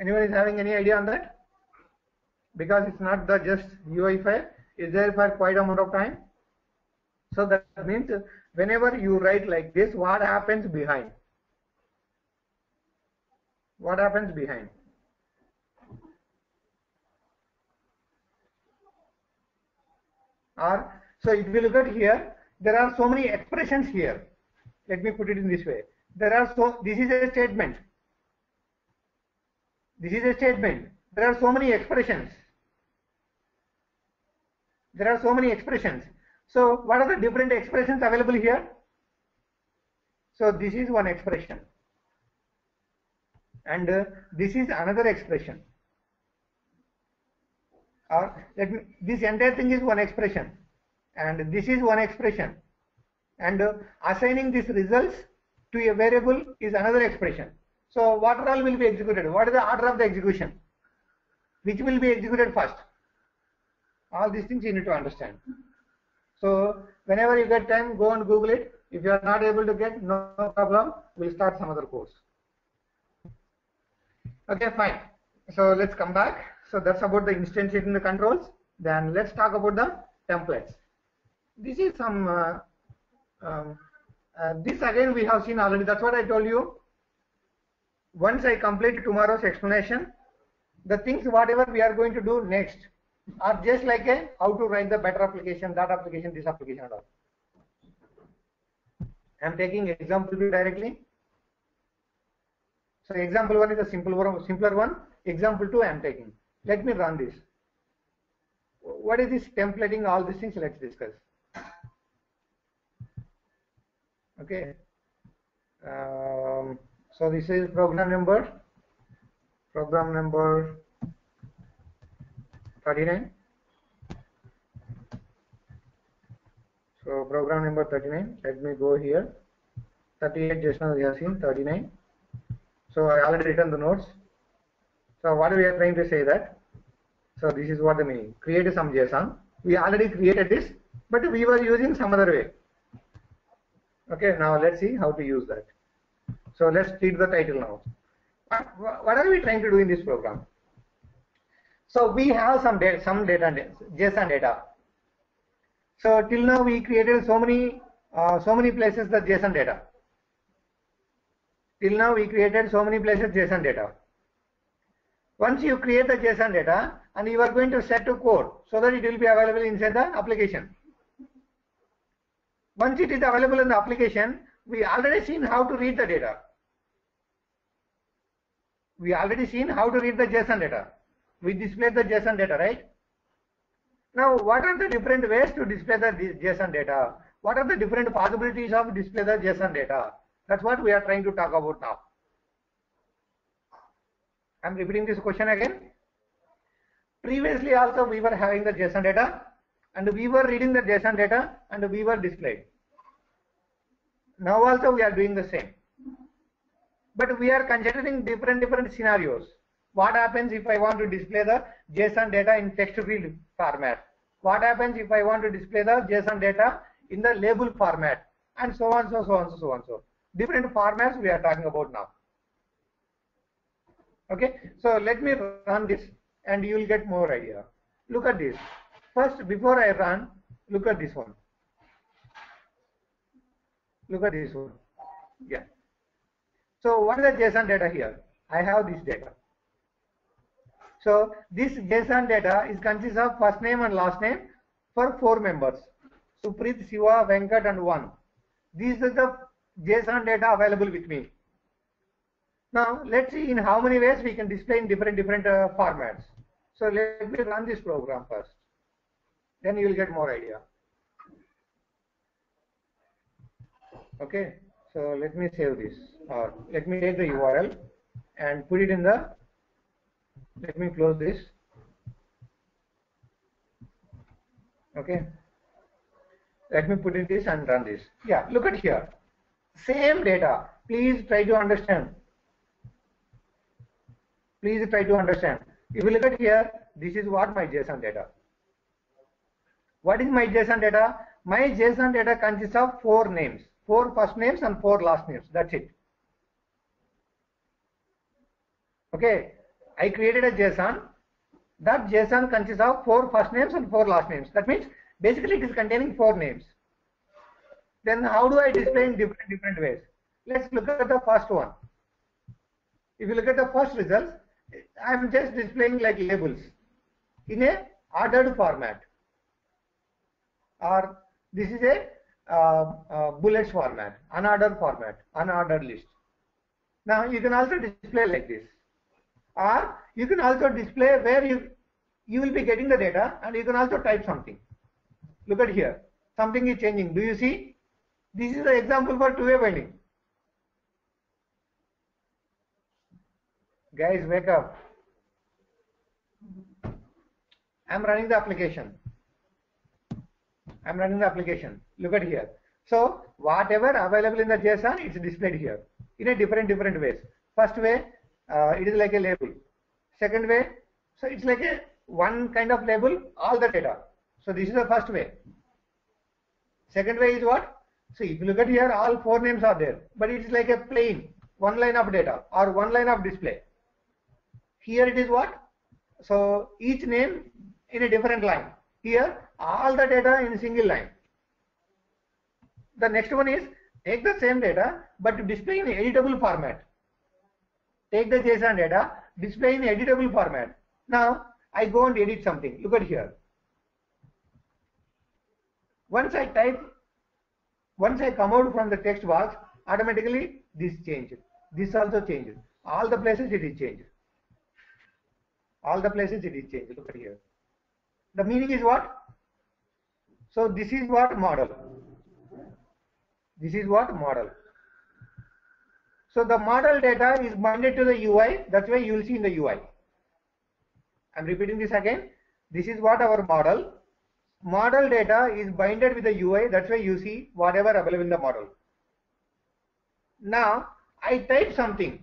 Anyone is having any idea on that? Because it's not the just UI5, is there for quite a amount of time. So that means whenever you write like this, what happens behind? What happens behind? Or, so if you look at here, there are so many expressions here. Let me put it in this way. This is a statement. This is a statement. There are so many expressions. There are so many expressions. So what are the different expressions available here? So this is one expression. And this is another expression. or let me, this entire thing is one expression, and this is one expression, and assigning these results to a variable is another expression. So what all will be executed? What is the order of the execution? Which will be executed first? All these things you need to understand. So whenever you get time, go and Google it. If you are not able to get, no problem, we'll start some other course. Okay, fine. So let's come back. So that's about the instantiating the controls. Then let's talk about the templates. This is some, this again we have seen already. That's what I told you. Once I complete tomorrow's explanation, the things whatever we are going to do next are just like a how to write the better application, that application, this application and all. I am taking example view directly. So example 1 is a simpler one. Example 2 I am taking. Let me run this. What is this templating? All these things let's discuss. Okay. So this is program number 39. So program number 39. Let me go here. 38 just now we have seen 39. So I already written the notes. So what we are trying to say that. So this is what the meaning. Create some JSON. We already created this, but we were using some other way. Okay. Now let's see how to use that. So let's read the title now. What are we trying to do in this program? So we have some data, JSON data. So till now we created so many places the JSON data. Till now we created so many places JSON data. Once you create the JSON data and you are going to set to code so that it will be available inside the application. Once it is available in the application, we already seen how to read the data. We already seen how to read the JSON data. We displayed the JSON data, right? Now, what are the different ways to display the JSON data? What are the different possibilities of display the JSON data? That's what we are trying to talk about now. I'm repeating this question again. Previously also we were having the JSON data and we were reading the JSON data and we were displayed. Now also we are doing the same. But we are considering different scenarios. What happens if I want to display the JSON data in text field format? What happens if I want to display the JSON data in the label format? And so on, so. Different formats we are talking about now. Okay, so let me run this and you will get more idea. Look at this. First, before I run, look at this one. Look at this one. Yeah. So what is the JSON data here? I have this data. So this JSON data is consists of first name and last name for 4 members. Supreet, Siva, Venkat and 1. These are the JSON data available with me. Now let's see in how many ways we can display in different formats. So let me run this program first. Then you will get more idea. Okay. So let me save this, or let me take the URL and put it in the, let me close this. Okay. Let me put in this and run this. Yeah, look at here. Same data. Please try to understand. Please try to understand. If you look at here, this is what my JSON data. What is my JSON data? My JSON data consists of 4 names. 4 first names and 4 last names. That's it. Okay. I created a JSON. That JSON consists of 4 first names and 4 last names. That means basically it is containing 4 names. Then how do I display in different ways? Let's look at the first one. If you look at the first results, I am just displaying like labels in a ordered format, or this is a bullets format, unordered format, unordered list. Now you can also display like this, or you can also display where you will be getting the data and you can also type something. Look at here, something is changing. Do you see? This is the example for two-way binding. Guys, wake up. I'm running the application. I'm running the application. Look at here. So whatever available in the JSON, it's displayed here in a different ways. First way, it is like a label. Second way, so it's like a one kind of label, all the data. So this is the first way. Second way is what? So if you look at here, all 4 names are there, but it's like a plain one line of data or one line of display. Here it is what? So each name in a different line. Here all the data in a single line. The next one is take the same data but display in editable format. Take the JSON data, display in editable format. Now I go and edit something. Look at here. Once I come out from the text box, automatically this changed. This also changed. All the places it is changed. All the places it is changed. Look at here. The meaning is what? So this is what model. This is what model. So the model data is binded to the UI. That's why you will see in the UI. I'm repeating this again. This is what our model. Model data is binded with the UI. That's why you see whatever available in the model. Now I type something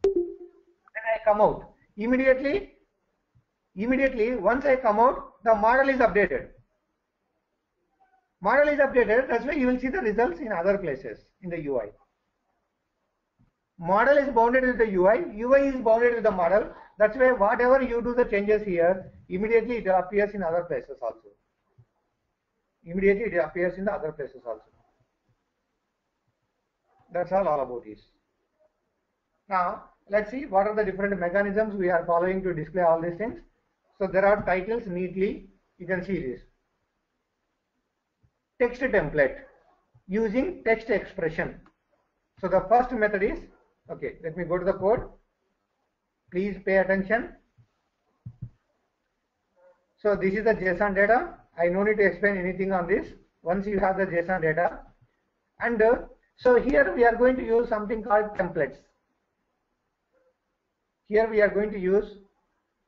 and I come out. Immediately once I come out, the model is updated. Model is updated. That's why you will see the results in other places in the UI. Model is bounded with the UI. UI is bounded with the model. That's why whatever you do the changes here, immediately it appears in other places also. Immediately it appears in the other places also. That's all about this. Now let's see what are the different mechanisms we are following to display all these things. So there are titles neatly. You can see this. Text template using text expression. So the first method is, okay, let me go to the code. Please pay attention. So this is the JSON data. I no need to explain anything on this. Once you have the JSON data, and so here we are going to use something called templates. Here we are going to use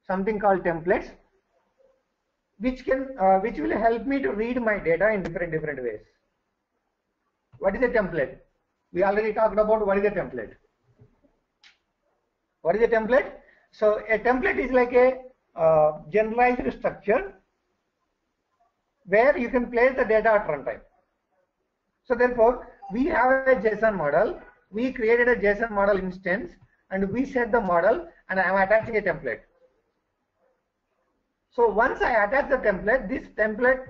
something called templates, which will help me to read my data in different ways. What is a template? We already talked about what is a template. What is a template? So a template is like a generalized structure where you can place the data at runtime. So therefore, we have a JSON model. We created a JSON model instance and we set the model, and I am attaching a template. So once I attach the template, this template,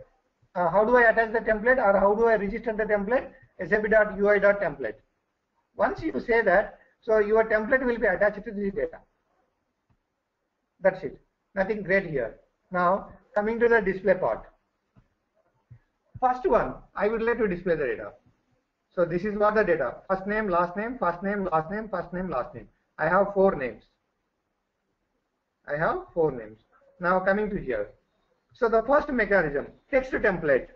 how do I attach the template or how do I register the template? SAP.UI.template. Once you say that, so your template will be attached to this data. That's it. Nothing great here. Now coming to the display part. First one, I would like to display the data. So this is what the data. First name, last name, first name, last name, first name, last name. I have 4 names. I have 4 names. Now coming to here. So the first mechanism, text template.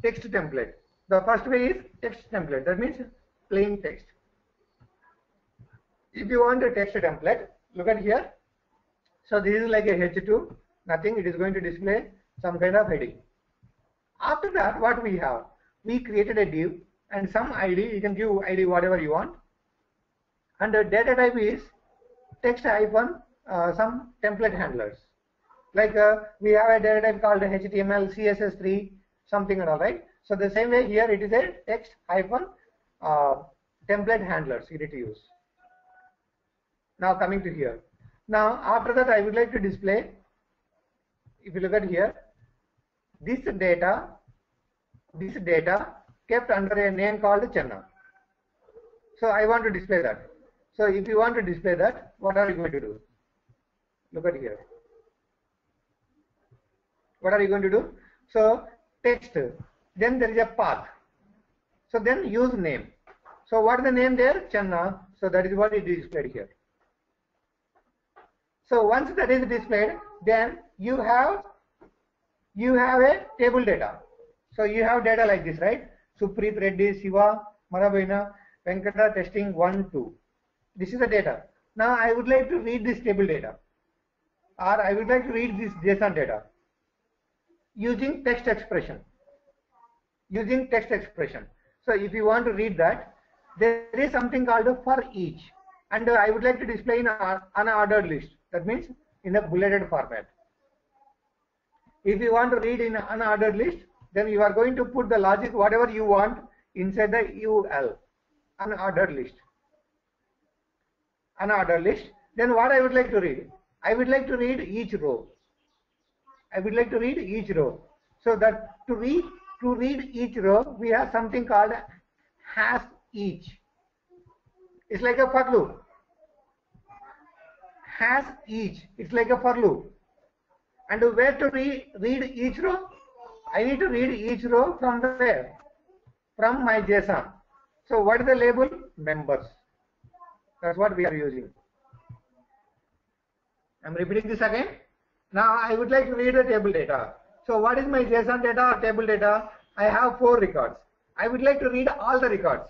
Text template. The first way is text template. That means plain text. If you want a text template, look at here. So this is like a H2, nothing. It is going to display some kind of heading. After that, what we have? We created a div and some ID. You can give ID whatever you want. And the data type is text hyphen some template handlers. Like we have a data type called HTML, CSS3, something and all, right? So the same way here it is a text hyphen template handlers you need to use. Now coming to here. Now after that, I would like to display, if you look at here, this data kept under a name called Channa. So I want to display that. So if you want to display that, what are you going to do? Look at here. What are you going to do? So text, then there is a path. So then use name. So what is the name there? Channa. So that is what is displayed here. So once that is displayed, then you have a table data. So you have data like this, right? Supreet, Reddy, Shiva, Marabina, Venkata, testing 1, 2. This is the data. Now I would like to read this table data. or I would like to read this JSON data using text expression. Using text expression. So if you want to read that, there is something called a for each, and I would like to display in an unordered list. That means in a bulleted format. If you want to read in an unordered list, then you are going to put the logic whatever you want inside the UL, unordered list. Unordered list. Then what I would like to read? I would like to read each row. I would like to read each row. So that to read each row, we have something called has each. It's like a for loop. Has each. It's like a for loop. And where to read each row? I need to read each row from where? From my JSON. So what is the label? Members. That's what we are using. I'm repeating this again. Now I would like to read the table data. So what is my JSON data or table data? I have 4 records. I would like to read all the records.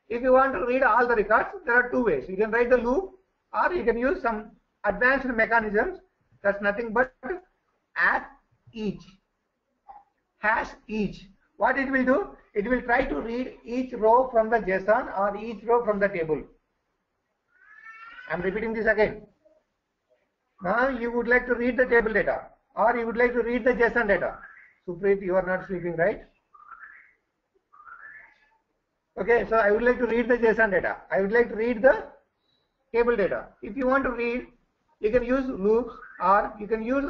If you want to read all the records, there are 2 ways. You can write the loop, or you can use some advanced mechanisms. That's nothing but as each. Has each. What it will do? It will try to read each row from the JSON or each row from the table. I'm repeating this again. Now you would like to read the table data, or you would like to read the JSON data. Supreet, you are not sleeping, right? Okay, so I would like to read the JSON data. I would like to read the table data. If you want to read, you can use loops, or you can use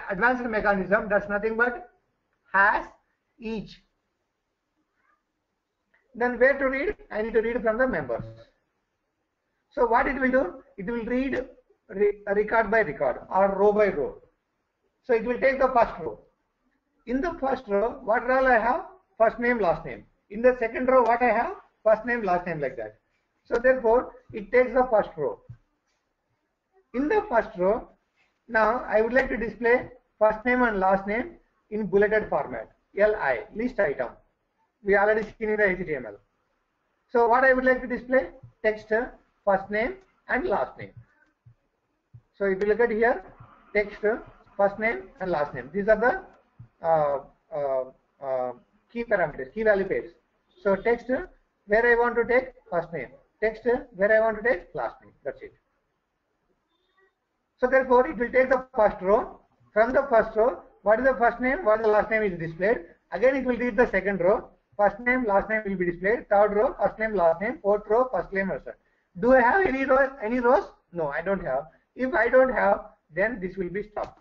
advanced mechanism. That's nothing but has each. Then where to read? I need to read from the members. So what it will do? It will read record by record or row by row. So it will take the first row. In the first row, what all I have? First name, last name. In the second row, what I have? First name, last name, like that. So therefore, it takes the first row. In the first row, now I would like to display first name and last name in bulleted format. LI, list item. We already seen in the HTML. So what I would like to display? Text, first name and last name. So if you look at here, text, first name and last name. These are the key parameters, key value pairs. So text where I want to take first name, text where I want to take last name. That's it. So therefore, it will take the first row. From the first row, what is the first name, what is the last name is displayed. Again, it will read the second row. First name, last name will be displayed. Third row, first name, last name. Fourth row, first name, last name. Do I have any rows? No, I don't have. If I don't have, then this will be stopped.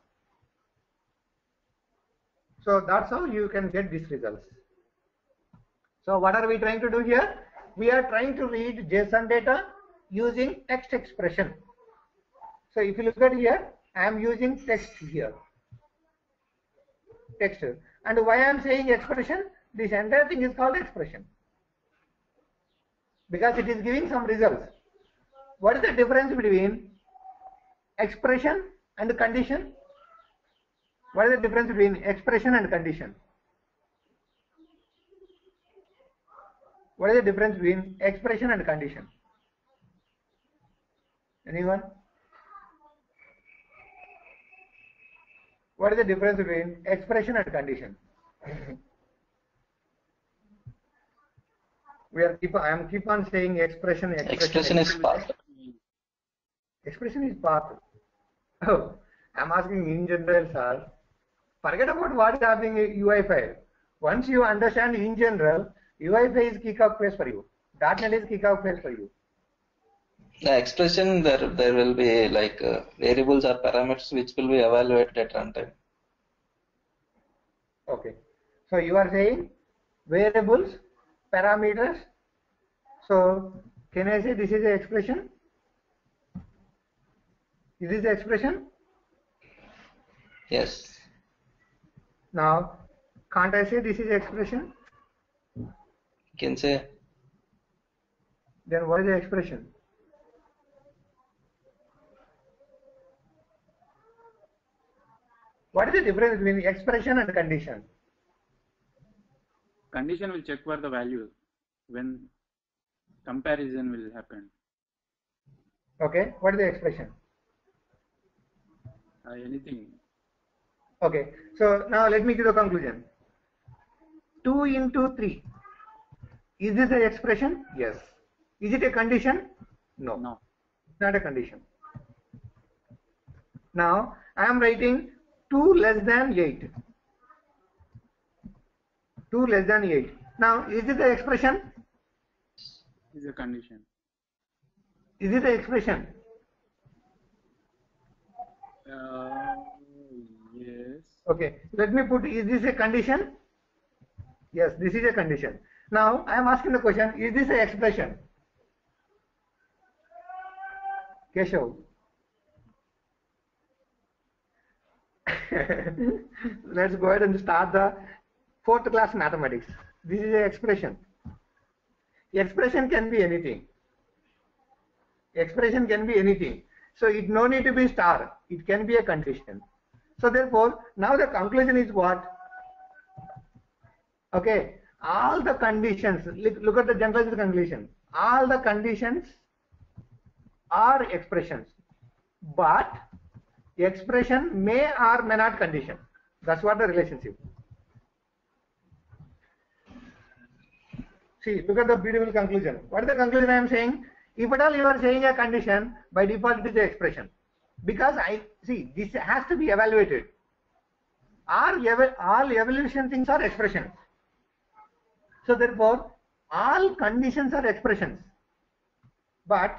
So that's how you can get these results. So what are we trying to do here? We are trying to read JSON data using text expression. So if you look at here, I am using text here. Text. And why I am saying expression? This entire thing is called expression. Because it is giving some results. What is the difference between expression and condition? What is the difference between expression and condition? What is the difference between expression and condition? Anyone? What is the difference between expression and condition? I am keep on saying expression. Expression is path. Expression is path. Oh, I am asking in general, sir. Forget about what is happening in UI5. Once you understand in general, UI5 is kickoff phase for you. .NET is kickoff phase for you. The expression, there will be like variables or parameters which will be evaluated at runtime. Okay. So you are saying variables, parameters. So can I say this is an expression? Is this the expression? Yes. Now, can't I say this is expression? You can say. Then what is the expression? What is the difference between expression and condition? Condition will check for the value when comparison will happen. Okay, what is the expression? Anything. Okay, so now let me give the conclusion. 2 into 3. Is this an expression? Yes. Is it a condition? No. No. It's not a condition. Now I am writing 2 less than 8. 2 less than 8. Now is it an expression? Is a condition. Is it an expression? Yes. Okay, let me put, is this a condition? Yes, this is a condition. Now I am asking the question, is this an expression? Keshav. Let's go ahead and start the 4th class mathematics. This is an expression. Expression can be anything. Expression can be anything. So it no need to be star. It can be a condition. So therefore, now the conclusion is what? Okay, all the conditions, look at the generalized conclusion. All the conditions are expressions, but expression may or may not condition. That's what the relationship. See, look at the beautiful conclusion. What is the conclusion I am saying? If at all you are saying a condition, by default it is an expression. Because I see this has to be evaluated. All evaluation things are expressions. So therefore, all conditions are expressions. But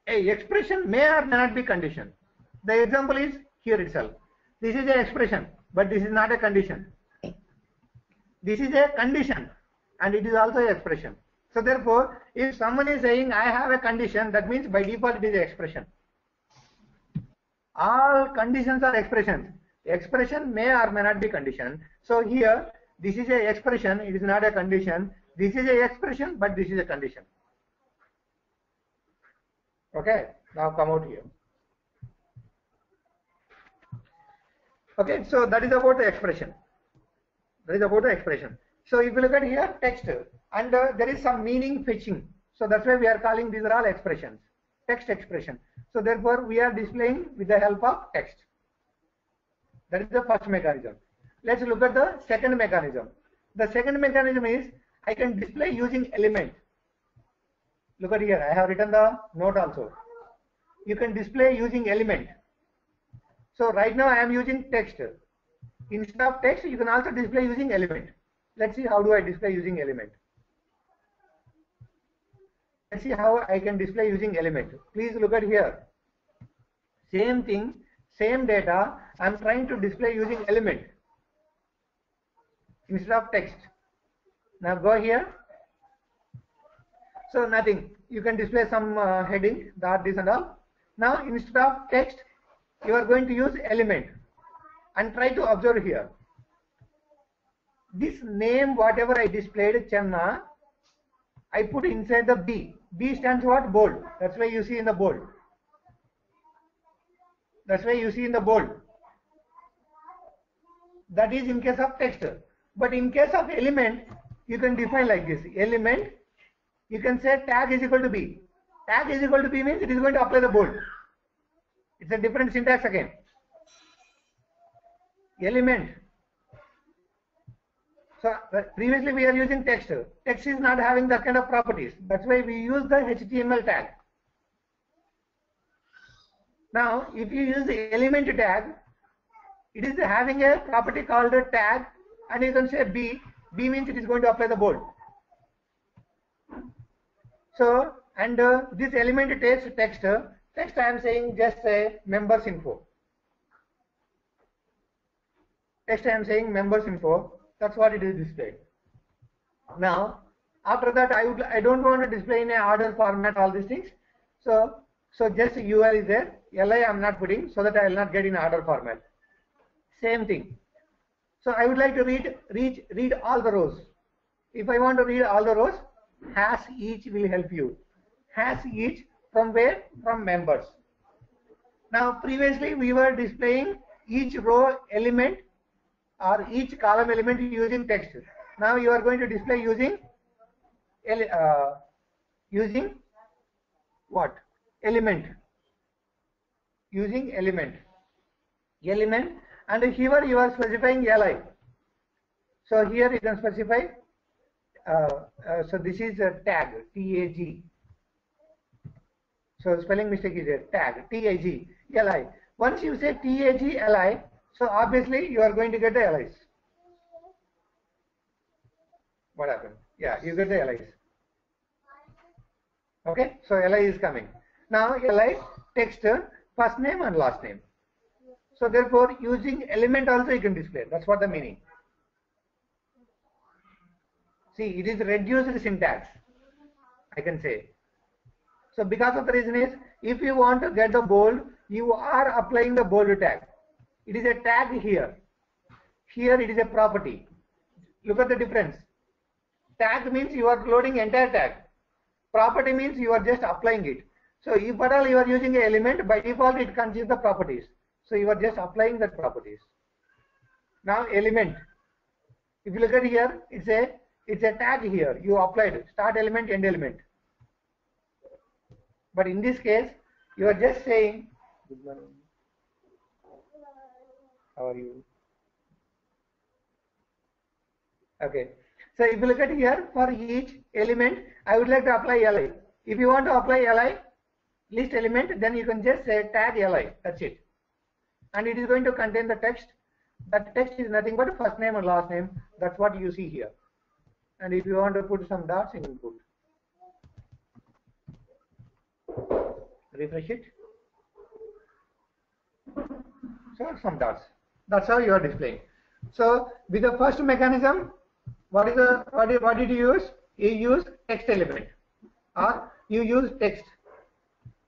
a expression may or may not be condition. The example is here itself. This is an expression, but this is not a condition. This is a condition, and it is also an expression. So therefore, if someone is saying I have a condition, that means by default it is an expression. All conditions are expressions. Expression may or may not be condition. So here, this is a expression, it is not a condition. This is a expression, but this is a condition. Okay, now come out here. Okay, so that is about the expression. That is about the expression. So if you look at here, text, and there is some meaning fetching. So that's why we are calling these are all expressions, text expression. So therefore, we are displaying with the help of text. That is the first mechanism. Let's look at the second mechanism. The second mechanism is I can display using element. Look at here, I have written the note also. You can display using element. So right now I am using text. Instead of text, you can also display using element. Let's see how do I display using element. Let's see how I can display using element. Please look at here. Same thing, same data, I am trying to display using element instead of text. Now go here. So nothing. You can display some heading, that, this and all. Now instead of text, you are going to use element and try to observe here. This name, whatever I displayed, Channa, I put inside the B. B stands for what? Bold. That's why you see in the bold. That's why you see in the bold. That is in case of text. But in case of element, you can define like this. Element, you can say tag is equal to B. Tag is equal to B means it is going to apply the bold. It's a different syntax again. Element. So previously we are using text. Text is not having that kind of properties. That's why we use the HTML tag. Now, if you use the element tag, it is having a property called a tag, and you can say B. B means it is going to apply the bold. So, and this element takes text. Text I am saying just say members info. Text I am saying members info. That's what it is displayed. Now, after that, I don't want to display in a order format all these things. So just UL is there. LI I am not putting so that I will not get in order format. Same thing. So I would like to read all the rows. If I want to read all the rows, has each will help you. Has each from where? From members. Now previously we were displaying each row element or each column element using text. Now you are going to display using what? Element. Using element. element, and here you are specifying li. So here you can specify. So this is a tag, tag. So spelling mistake is there, tag, tag, li. Once you say tag, li, so obviously you are going to get the li's. What happened? Yeah, you get the li's. Okay, so li is coming. Now li text first name and last name. So therefore using element also you can display. That's what the meaning. See, it is reduced syntax, I can say. So because of the reason is, if you want to get the bold, you are applying the bold tag. It is a tag here. Here it is a property. Look at the difference. Tag means you are loading entire tag. Property means you are just applying it. So if at all you are using an element, by default it contains the properties. So you are just applying the properties. Now element. If you look at here, it's a tag here. You applied start element, end element. But in this case, you are just saying, good morning. How are you? Okay. So if you look at here, for each element, I would like to apply li. If you want to apply li, list element, then you can just say tag li. That's it. And it is going to contain the text. That text is nothing but first name and last name. That's what you see here. And if you want to put some dots, you can put. Refresh it. So some dots. That's how you are displaying. So with the first mechanism, what did you use? You use text element, or you use text.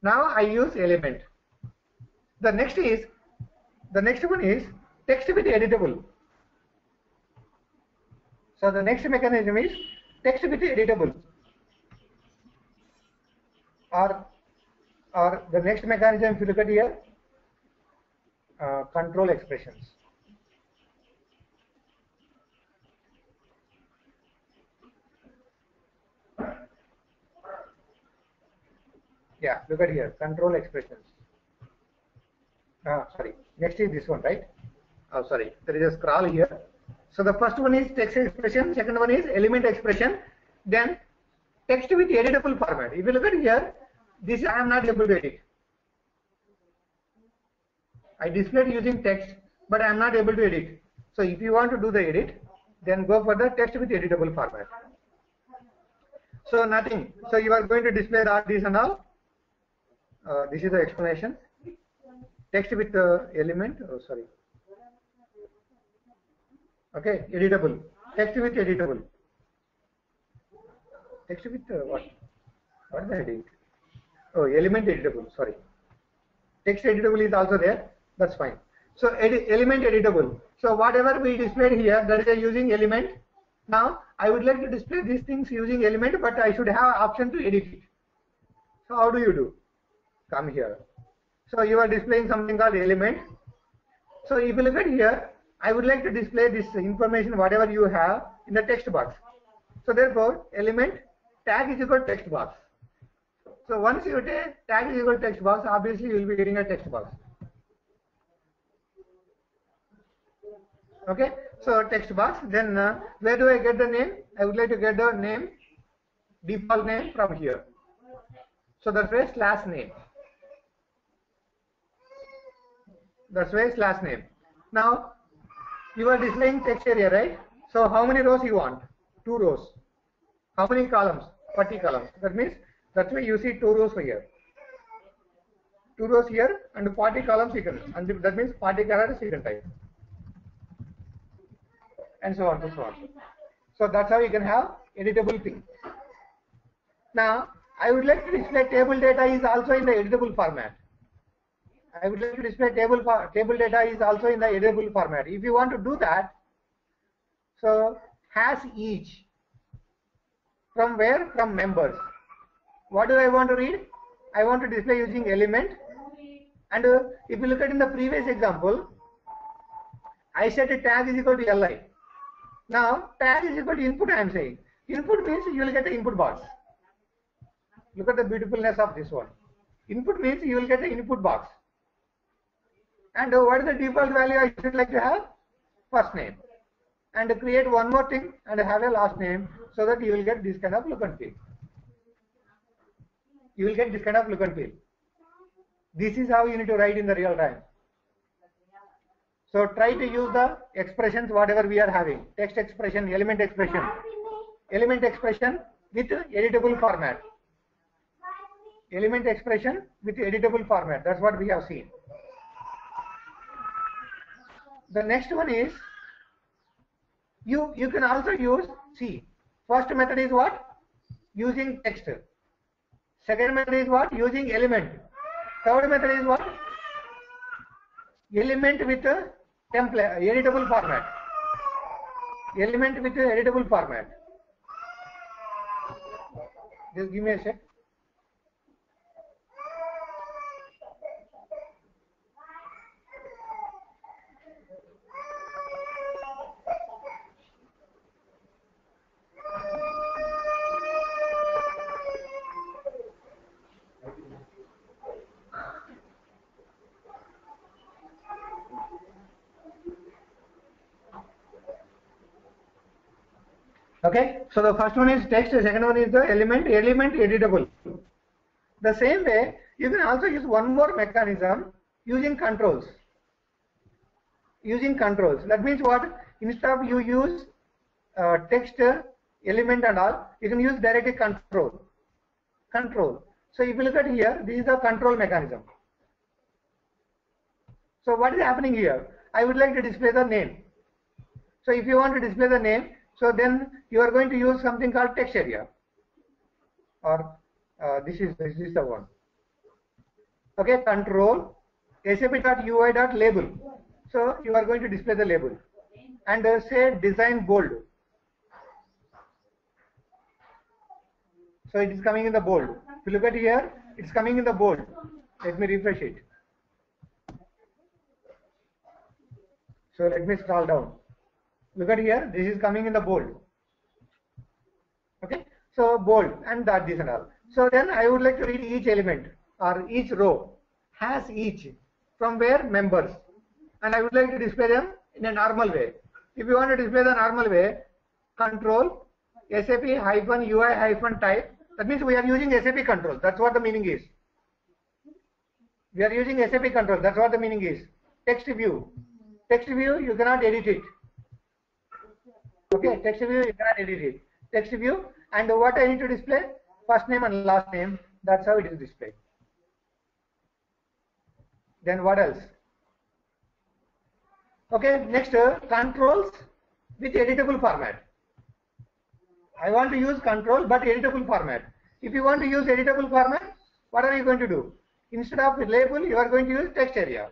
Now I use element. The next one is text with editable. So the next mechanism is text with editable, or the next mechanism, if you look at here, control expressions. Yeah, look at here, control expressions. Sorry, next is this one, right? Oh, sorry, there is a scroll here. So the first one is text expression, second one is element expression, then text with editable format. If you look at here, this I am not able to edit. I displayed using text, but I am not able to edit. So if you want to do the edit, then go for the text with editable format. So nothing. So you are going to display that this and all. This is the explanation. Text with element. Oh, sorry. Okay, editable. Text with editable. Text with what? What is the heading? Oh, element editable. Sorry. Text editable is also there. That's fine. So element editable. So whatever we displayed here, that is using element. Now I would like to display these things using element, but I should have option to edit it. So how do you do? Come here. So you are displaying something called element. So if you look at here, I would like to display this information, whatever you have, in the text box. So therefore, element tag is equal to text box. So once you take tag is equal to text box, obviously you will be getting a text box. Okay, so text box. Then where do I get the name? I would like to get the name, default name from here. So that's why slash name. That's why slash name. Now you are displaying text area, right? So how many rows you want? 2 rows. How many columns? 40 columns. That means that's why you see 2 rows here. 2 rows here and 40 columns you can, and that means 40 characters you can type. And so on and so on. So that's how you can have editable thing. Now I would like to display table data is also in the editable format. I would like to display table data is also in the editable format. If you want to do that, so has each. From where? From members. What do I want to read? I want to display using element. And if you look at in the previous example, I set a tag is equal to li. Now tag is equal to input. I am saying input means you will get the input box. Look at the beautifulness of this one. Input means you will get the input box. And what is the default value I should like to have? First name. And create one more thing and have a last name, so that you will get this kind of look and feel. You will get this kind of look and feel. This is how you need to write in the real time. So try to use the expressions whatever we are having. Text expression, element expression with editable format. Element expression with editable format. That's what we have seen. The next one is you can also use, see, first method is what? Using text. Second method is what? Using element. Third method is what? Element with a template, editable format. Element with a editable format. Just give me a sec. Okay, so the first one is text, the second one is the element editable. The same way, you can also use one more mechanism using controls. Using controls. That means what? Instead of you use text, element and all, you can use directly control. So if you look at here, this is the control mechanism. So what is happening here? I would like to display the name. So if you want to display the name, so then you are going to use something called text area, or this is the one. Okay, control SAP.UI.label. So you are going to display the label and say design bold. So it is coming in the bold. If you look at here, it's coming in the bold. Let me refresh it. So let me scroll down. Look at here, this is coming in the bold. Okay, so bold and that, this and all. So then I would like to read each element or each row has each from where members, and I would like to display them in a normal way. If you want to display the normal way, control SAP-UI-type. That means we are using SAP control. That's what the meaning is. We are using SAP control. That's what the meaning is. Text view. Text view, you cannot edit it. Okay, text view, you cannot edit it. Text view, and what I need to display? First name and last name. That's how it is displayed. Then what else? Okay, next controls with editable format. I want to use control but editable format. If you want to use editable format, what are you going to do? Instead of label, you are going to use text area.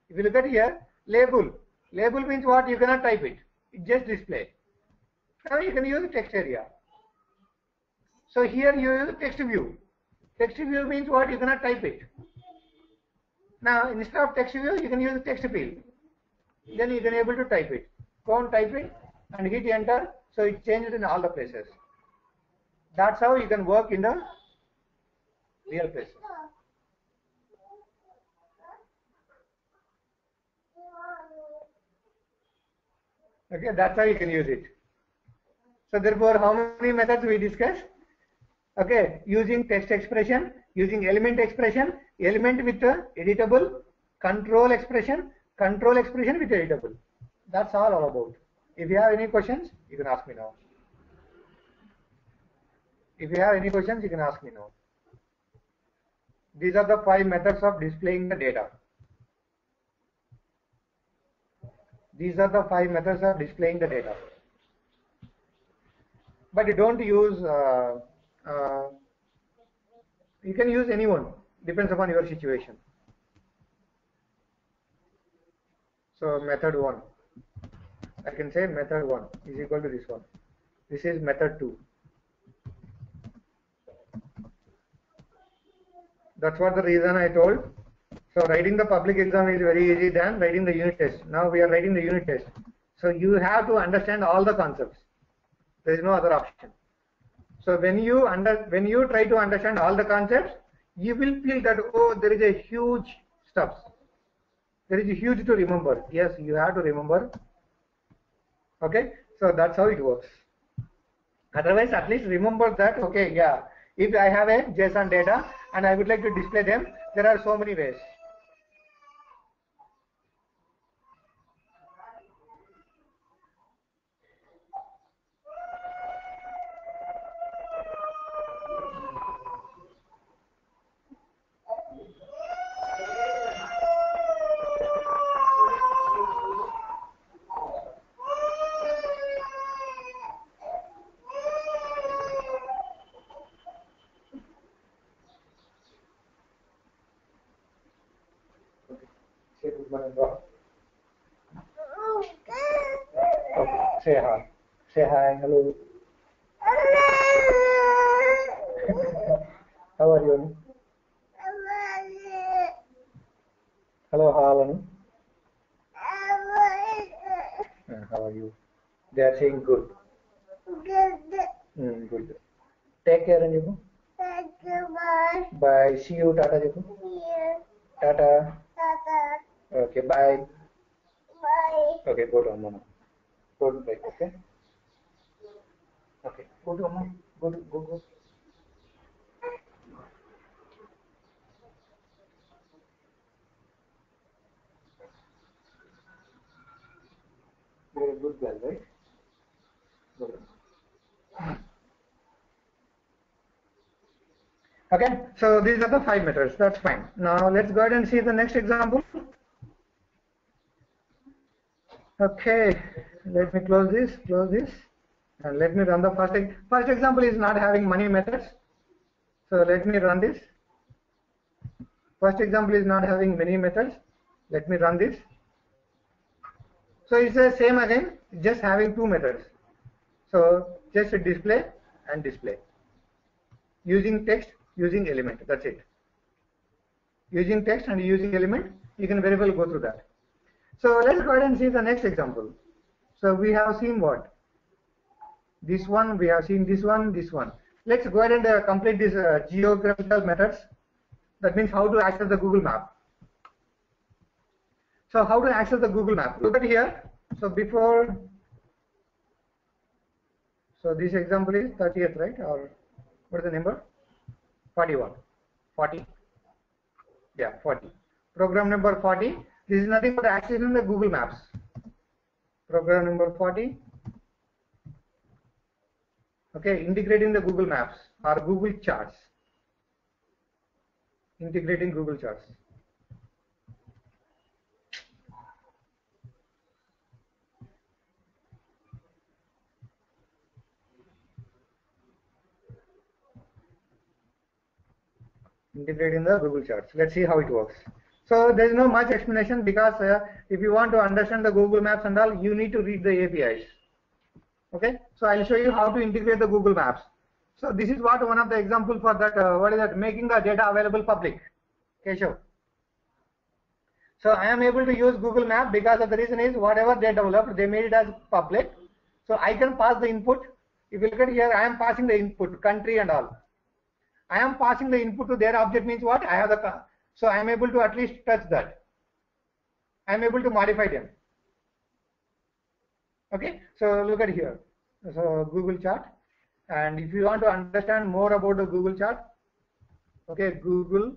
If you look at here, label. Label means what? You cannot type it. It just display. Now you can use text area. So here you use text view. Text view means what? You cannot type it. Now instead of text view, you can use text field. Then you can able to type it. Go and type it and hit enter. So it changed in all the places. That's how you can work in the real places. Okay, that's how you can use it. So therefore, how many methods we discussed? Okay, using text expression, using element expression, element with editable, control expression with editable. That's all about. If you have any questions, you can ask me now. If you have any questions, you can ask me now. These are the 5 methods of displaying the data. These are the 5 methods of displaying the data. But you don't use, you can use anyone, depends upon your situation. So method 1, I can say method 1 is equal to this one. This is method 2. That's what the reason I told. So writing the public exam is very easy than writing the unit test. Now we are writing the unit test. So you have to understand all the concepts. There is no other option. So when you try to understand all the concepts, you will feel that, oh, there is a huge stuff. There is huge to remember. Yes, you have to remember. Okay, so that's how it works. Otherwise, at least remember that, okay, yeah, if I have a JSON data and I would like to display them, there are so many ways. Say good morning, bro. Okay, say hi. Say hi, hello. How are you? Hello, Halanu. How are you? They are saying good. Good. Take care, Anju. Bye. See you, Tata. Jeepu. Tata. Okay, bye. Okay, go to Amma now. Go to bed, okay? Okay, go to Amma. Go. You're a good girl, right? Good. Okay, so these are the 5 methods. That's fine. Now let's go ahead and see the next example. Okay, let me close this, and let me run the first example is not having many methods. So let me run this. First example is not having many methods. Let me run this. So it's the same again, just having 2 methods. So just display and display. Using text, using element, that's it. Using text and using element, you can very well go through that. So let's go ahead and see the next example. So we have seen what? This one, we have seen this one. Let's go ahead and complete this geographical methods. That means how to access the Google map. So how to access the Google map? Look at here. So before, so this example is 30th, right? Or what is the number? 41. 40. Yeah, 40. Program number 40. This is nothing but accessing the Google Maps. Program number 40. Okay, integrating the Google Maps or Google Charts. Integrating Google Charts. Integrating the Google Charts. Let's see how it works. So there is no much explanation because if you want to understand the Google Maps and all, you need to read the APIs. Okay, so I'll show you how to integrate the Google Maps. So this is what one of the example for that. What is that? Making the data available public. Keshav. So I am able to use Google Map because of the reason is whatever they developed, they made it as public. So I can pass the input. If you look at here, I am passing the input, country and all. I am passing the input to their object means what? I have the, so I am able to at least touch that. I am able to modify them. Okay, so look at here. So Google chart, and if you want to understand more about the Google chart, okay, Google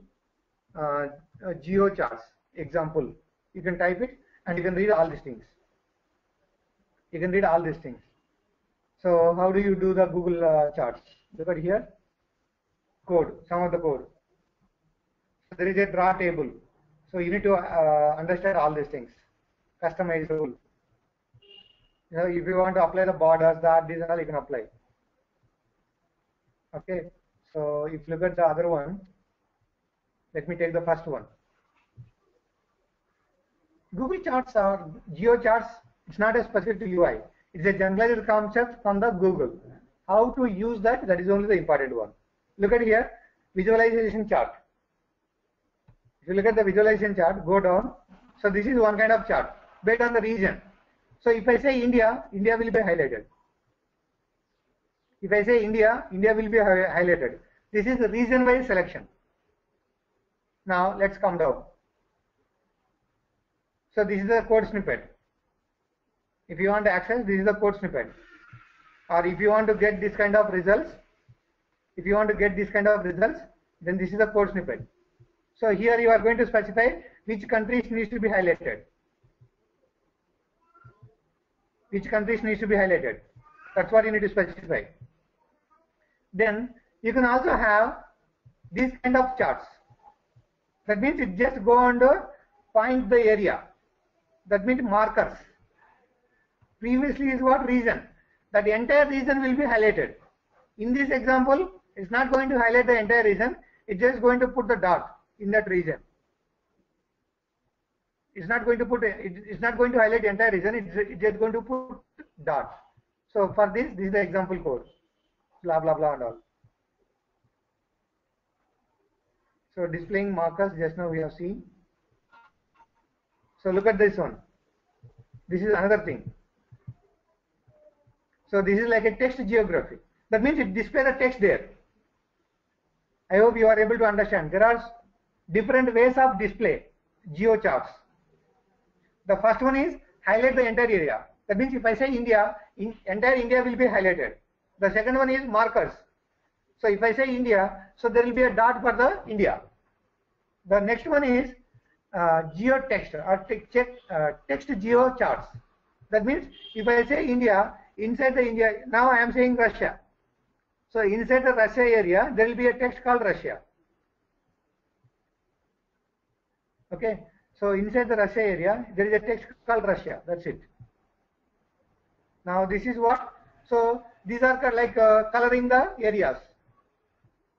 geo charts example. You can type it and you can read all these things. You can read all these things. So how do you do the Google charts? Look at here. Code, some of the code. So there is a draw table. So you need to understand all these things. Customizable. You know, if you want to apply the borders, that these all you can apply. Okay. So if you look at the other one, let me take the first one. Google charts or geo charts. It's not a specific to UI. It's a generalized concept from the Google. How to use that? That is only the important one. Look at here, visualization chart. If you look at the visualization chart, go down. So this is one kind of chart based on the region. So if I say India, India will be highlighted. If I say India, India will be highlighted. This is the region-wise selection. Now let's come down. So this is the code snippet. If you want to access, this is the code snippet. Or if you want to get this kind of results, then this is the code snippet. So here you are going to specify which countries needs to be highlighted. That's what you need to specify. Then you can also have this kind of charts. That means it just go on to point the area. That means markers. Previously is what? Region. That entire region will be highlighted. In this example, it's not going to highlight the entire region. It's just going to put the dot in that region. It's not going to highlight the entire region. It's just going to put dot. So for this is the example code. Blah blah blah and all. So displaying markers, just now we have seen. So look at this one. This is another thing. So this is like a text geography. That means it displays the text there. I hope you are able to understand. There are different ways of display geo charts. The first one is highlight the entire area. That means if I say India, entire India will be highlighted. The second one is markers. So if I say India, so there will be a dot for the India. The next one is geo text or text geo charts. That means if I say India, inside the India, now I am saying Russia. So inside the Russia area, there will be a text called Russia. Okay. So inside the Russia area, there is a text called Russia. That's it. Now this is what? So these are like coloring the areas.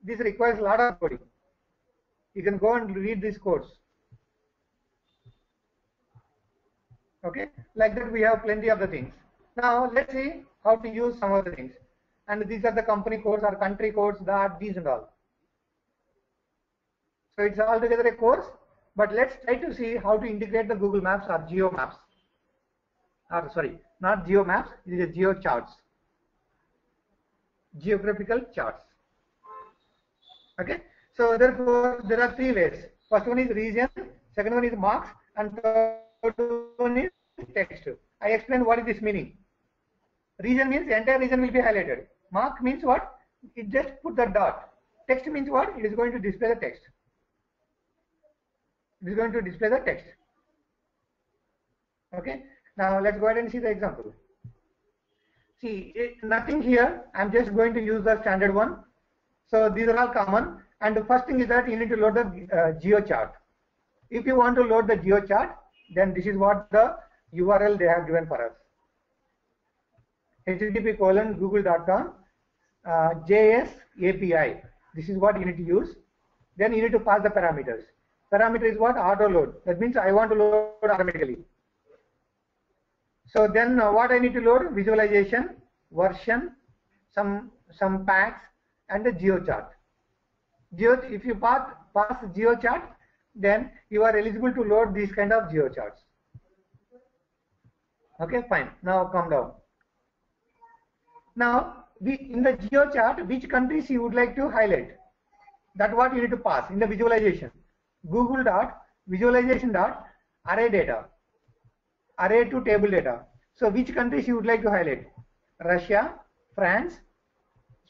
This requires a lot of coding. You can go and read these codes. Okay. Like that we have plenty of the things. Now let's see how to use some of the things. And these are the company codes or country codes, that, these and all. So it's altogether a course, but let's try to see how to integrate the Google Maps or Geo Maps. Or sorry, not Geo Maps, it is Geo Charts. Geographical charts. Okay. So therefore, there are three ways. First one is region, second one is marks, and third one is text. I explain what is this meaning. Region means the entire region will be highlighted. Mark means what? It just put the dot. Text means what? It is going to display the text. Okay. Now let's go ahead and see the example. See, nothing here. I'm just going to use the standard one. So these are all common. And the first thing is that you need to load the geo chart. If you want to load the geo chart, then this is what the URL they have given for us. http://google.com JS API. This is what you need to use. Then you need to pass the parameters. Parameter is what? Auto load. That means I want to load automatically. So then what I need to load? Visualization, version, some packs, and the geo chart. If you pass geo chart, then you are eligible to load these kind of geo charts. Okay, fine. Now come down. Now, in the geo chart, which countries you would like to highlight? That's what you need to pass in the visualization. Google.visualization.array data, array to table data. So which countries you would like to highlight? Russia, France,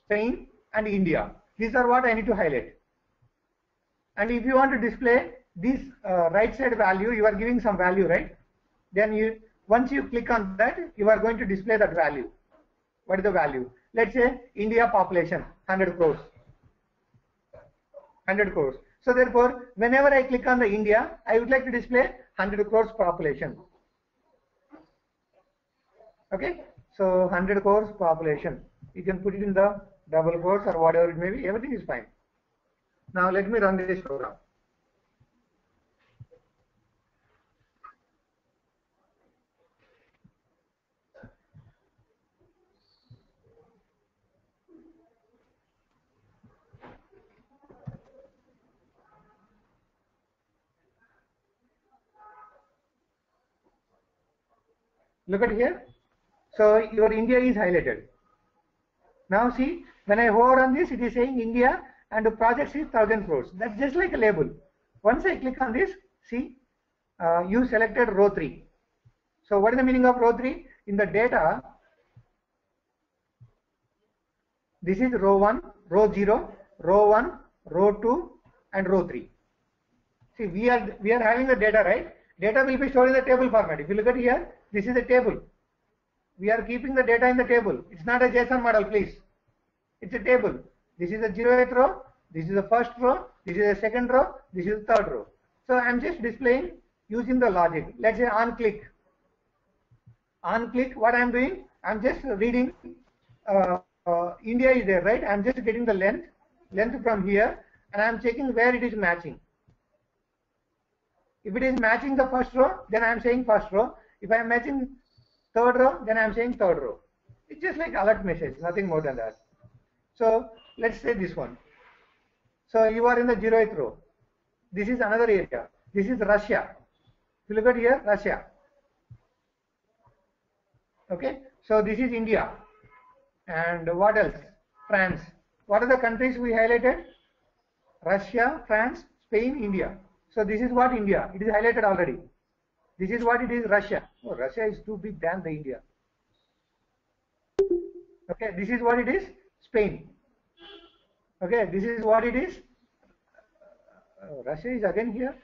Spain, and India. These are what I need to highlight. And if you want to display this right side value, you are giving some value, right? Then once you click on that, you are going to display that value. What is the value? Let's say India population 100 crores. 100 crores. So therefore, whenever I click on the India, I would like to display 100 crores population. Okay. So 100 crores population. You can put it in the double quotes or whatever it may be. Everything is fine. Now let me run this program. Look at here. So your India is highlighted. Now see, when I hover on this, it is saying India and the project is 1000 crores. That's just like a label. Once I click on this, see, you selected row 3. So what is the meaning of row 3? In the data, this is row 1, row 0, row 1, row 2, and row 3. See, we are having the data, right? Data will be stored in the table format. If you look at here, this is a table. We are keeping the data in the table. It's not a JSON model, please. It's a table. This is the 0th row. This is the first row. This is the second row. This is the third row. So I'm just displaying using the logic. Let's say on click. On click, what I'm doing? I'm just reading. India is there, right? I'm just getting the length from here, and I'm checking where it is matching. If it is matching the first row, then I'm saying first row. If I'm matching third row, then I'm saying third row. It's just like alert message, nothing more than that. So let's say this one. So you are in the 0th row. This is another area. This is Russia. If you look at here, Russia. Okay. So this is India. And what else? France. What are the countries we highlighted? Russia, France, Spain, India. So this is what India. It is highlighted already. This is what it is, Russia. Oh, Russia is too big than the India. Okay, this is what it is, Spain. Okay, this is what it is. Russia is again here.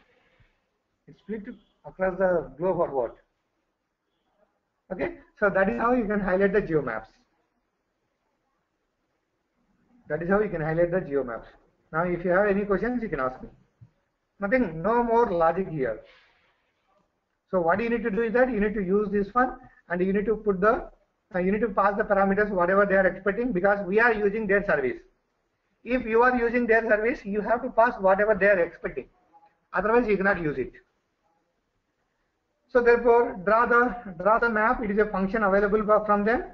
It's split across the globe or what? Okay, so that is how you can highlight the geomaps. That is how you can highlight the geomaps. Now, if you have any questions, you can ask me. Nothing, no more logic here. So what you need to do is that you need to use this one, and you need to put the, you need to pass the parameters whatever they are expecting, because we are using their service. If you are using their service, you have to pass whatever they are expecting. Otherwise, you cannot use it. So therefore, draw the map. It is a function available from them.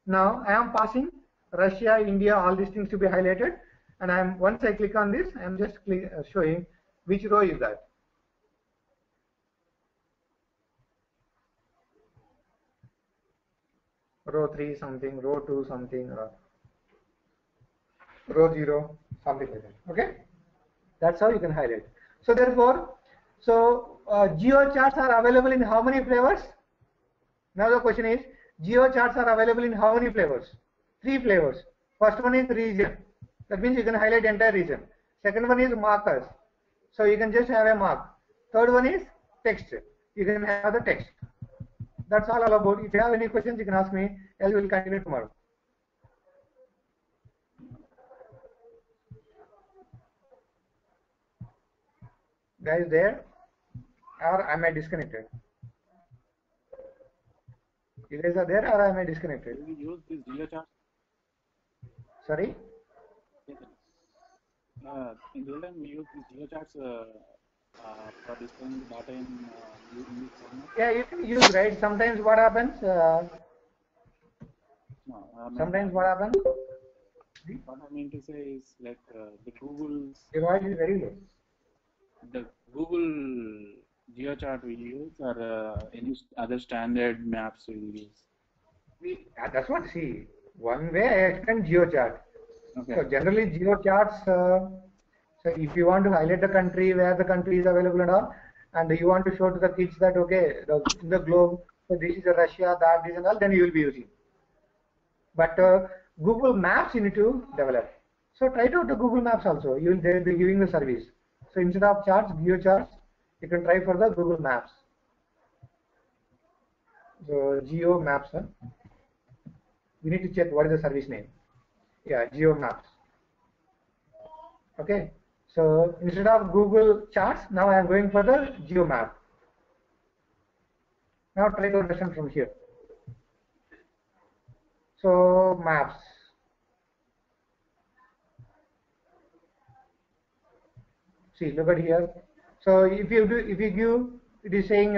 Now I am passing Russia, India, all these things to be highlighted, and once I click on this, I am just showing which row is that. Row 3 something, row 2 something, row 0 something like that. Okay, that's how you can highlight. So therefore, geo charts are available in how many flavors? Now the question is, geo charts are available in how many flavors? 3 flavors. First one is region. That means you can highlight entire region. Second one is markers. So you can just have a mark. Third one is text. You can have the text. That's all about. If you have any questions, you can ask me. Else we will continue tomorrow. Guys there? Or am I disconnected? You guys are there, or am I disconnected? We use this geo chart. Sorry? In real time, we use these geocharts for displaying the data in unique format. Yeah, you can use, right? Sometimes what happens? Sometimes what happens? What I mean to say is like the Google's. Your voice is very low. The Google geochart we use, or any other standard maps we use. That's what. See, one way I explain geochart. Okay. So generally geocharts, so if you want to highlight the country, where the country is available and all, and you want to show to the kids that okay, in the globe, so this is Russia, that, this and all, then you will be using. But Google Maps you need to develop. So try to the Google Maps also. They will be giving the service. So instead of charts, geocharts, you can try for the Google Maps. So Geo Maps. We need to check what is the service name. Yeah, Geo Maps. Okay. So instead of Google Charts, now I am going for the Geo Map. Now try to understand from here. So maps. See, look at here. So if you give, it is saying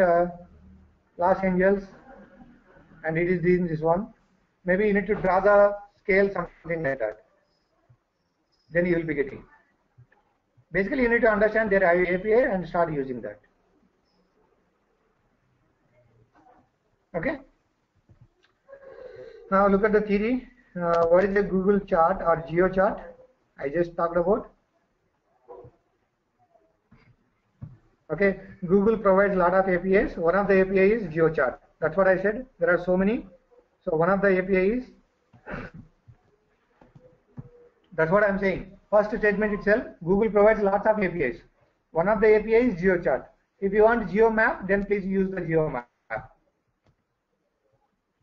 Los Angeles, and it is in this one. Maybe you need to draw the scale, something like that. Then you will be getting. Basically, you need to understand their API and start using that. Okay. Now look at the theory. What is a Google chart or geo chart? I just talked about. Okay, Google provides a lot of APIs. One of the API is GeoChart. That's what I said. There are so many. So one of the API is, that's what I'm saying. First statement itself, Google provides lots of APIs. One of the API is GeoChart. If you want GeoMap, then please use the GeoMap.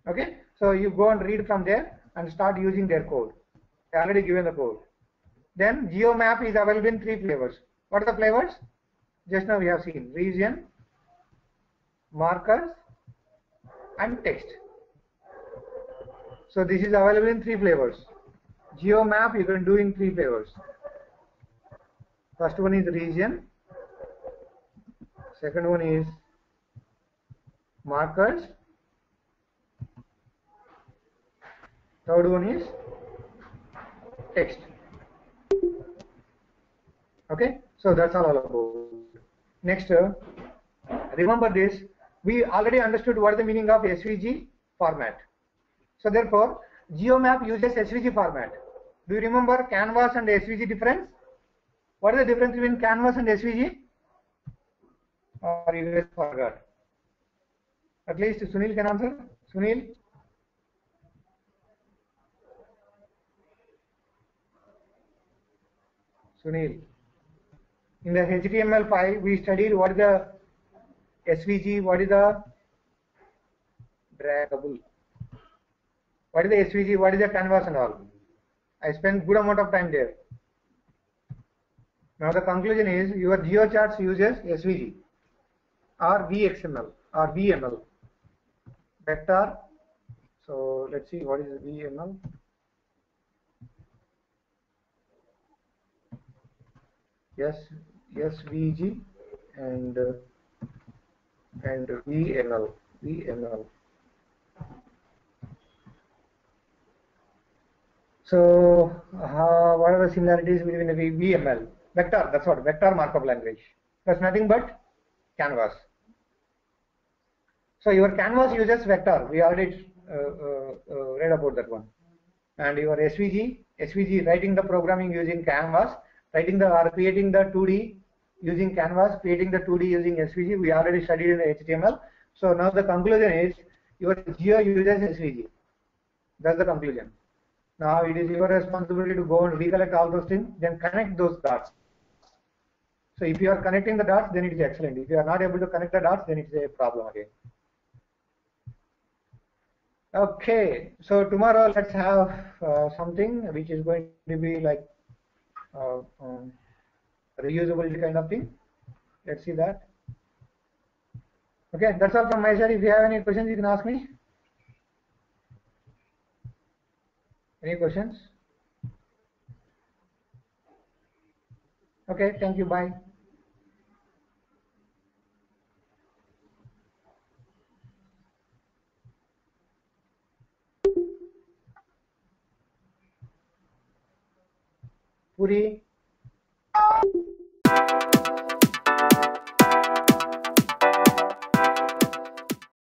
Okay, so you go and read from there and start using their code. I already given the code. Then GeoMap is available in 3 flavors. What are the flavors? Just now we have seen region, markers, and text. So this is available in 3 flavors. GeoMap you can do in 3 flavors. First one is region, second one is markers, third one is text. Okay, so that's all about. Next, remember this, we already understood what is the meaning of SVG format. So therefore, GeoMap uses SVG format. Do you remember Canvas and SVG difference? What is the difference between Canvas and SVG? Or you guys forgot? At least Sunil can answer. Sunil? Sunil. In the HTML5, we studied what is the SVG, what is the draggable, what is the SVG, what is the canvas and all. I spent good amount of time there. Now the conclusion is your GeoCharts uses SVG or VXML or VML. Vector. So let's see what is VML. Yes, SVG and VML. So what are the similarities between the VML? Vector, that's what, vector markup language. That's nothing but canvas. So your canvas uses vector. We already read about that one. And your SVG writing the programming using canvas, writing the or creating the 2D using canvas, creating the 2D using SVG. We already studied in the HTML. So now the conclusion is your Geo uses SVG. That's the conclusion. Now it is your responsibility to go and recollect all those things, then connect those dots. So if you are connecting the dots, then it is excellent. If you are not able to connect the dots, then it is a problem again. Okay, so tomorrow let's have something which is going to be like reusable kind of thing. Let's see that. Okay, that's all from my side. If you have any questions, you can ask me. Any questions? Okay, thank you. Bye. Puri.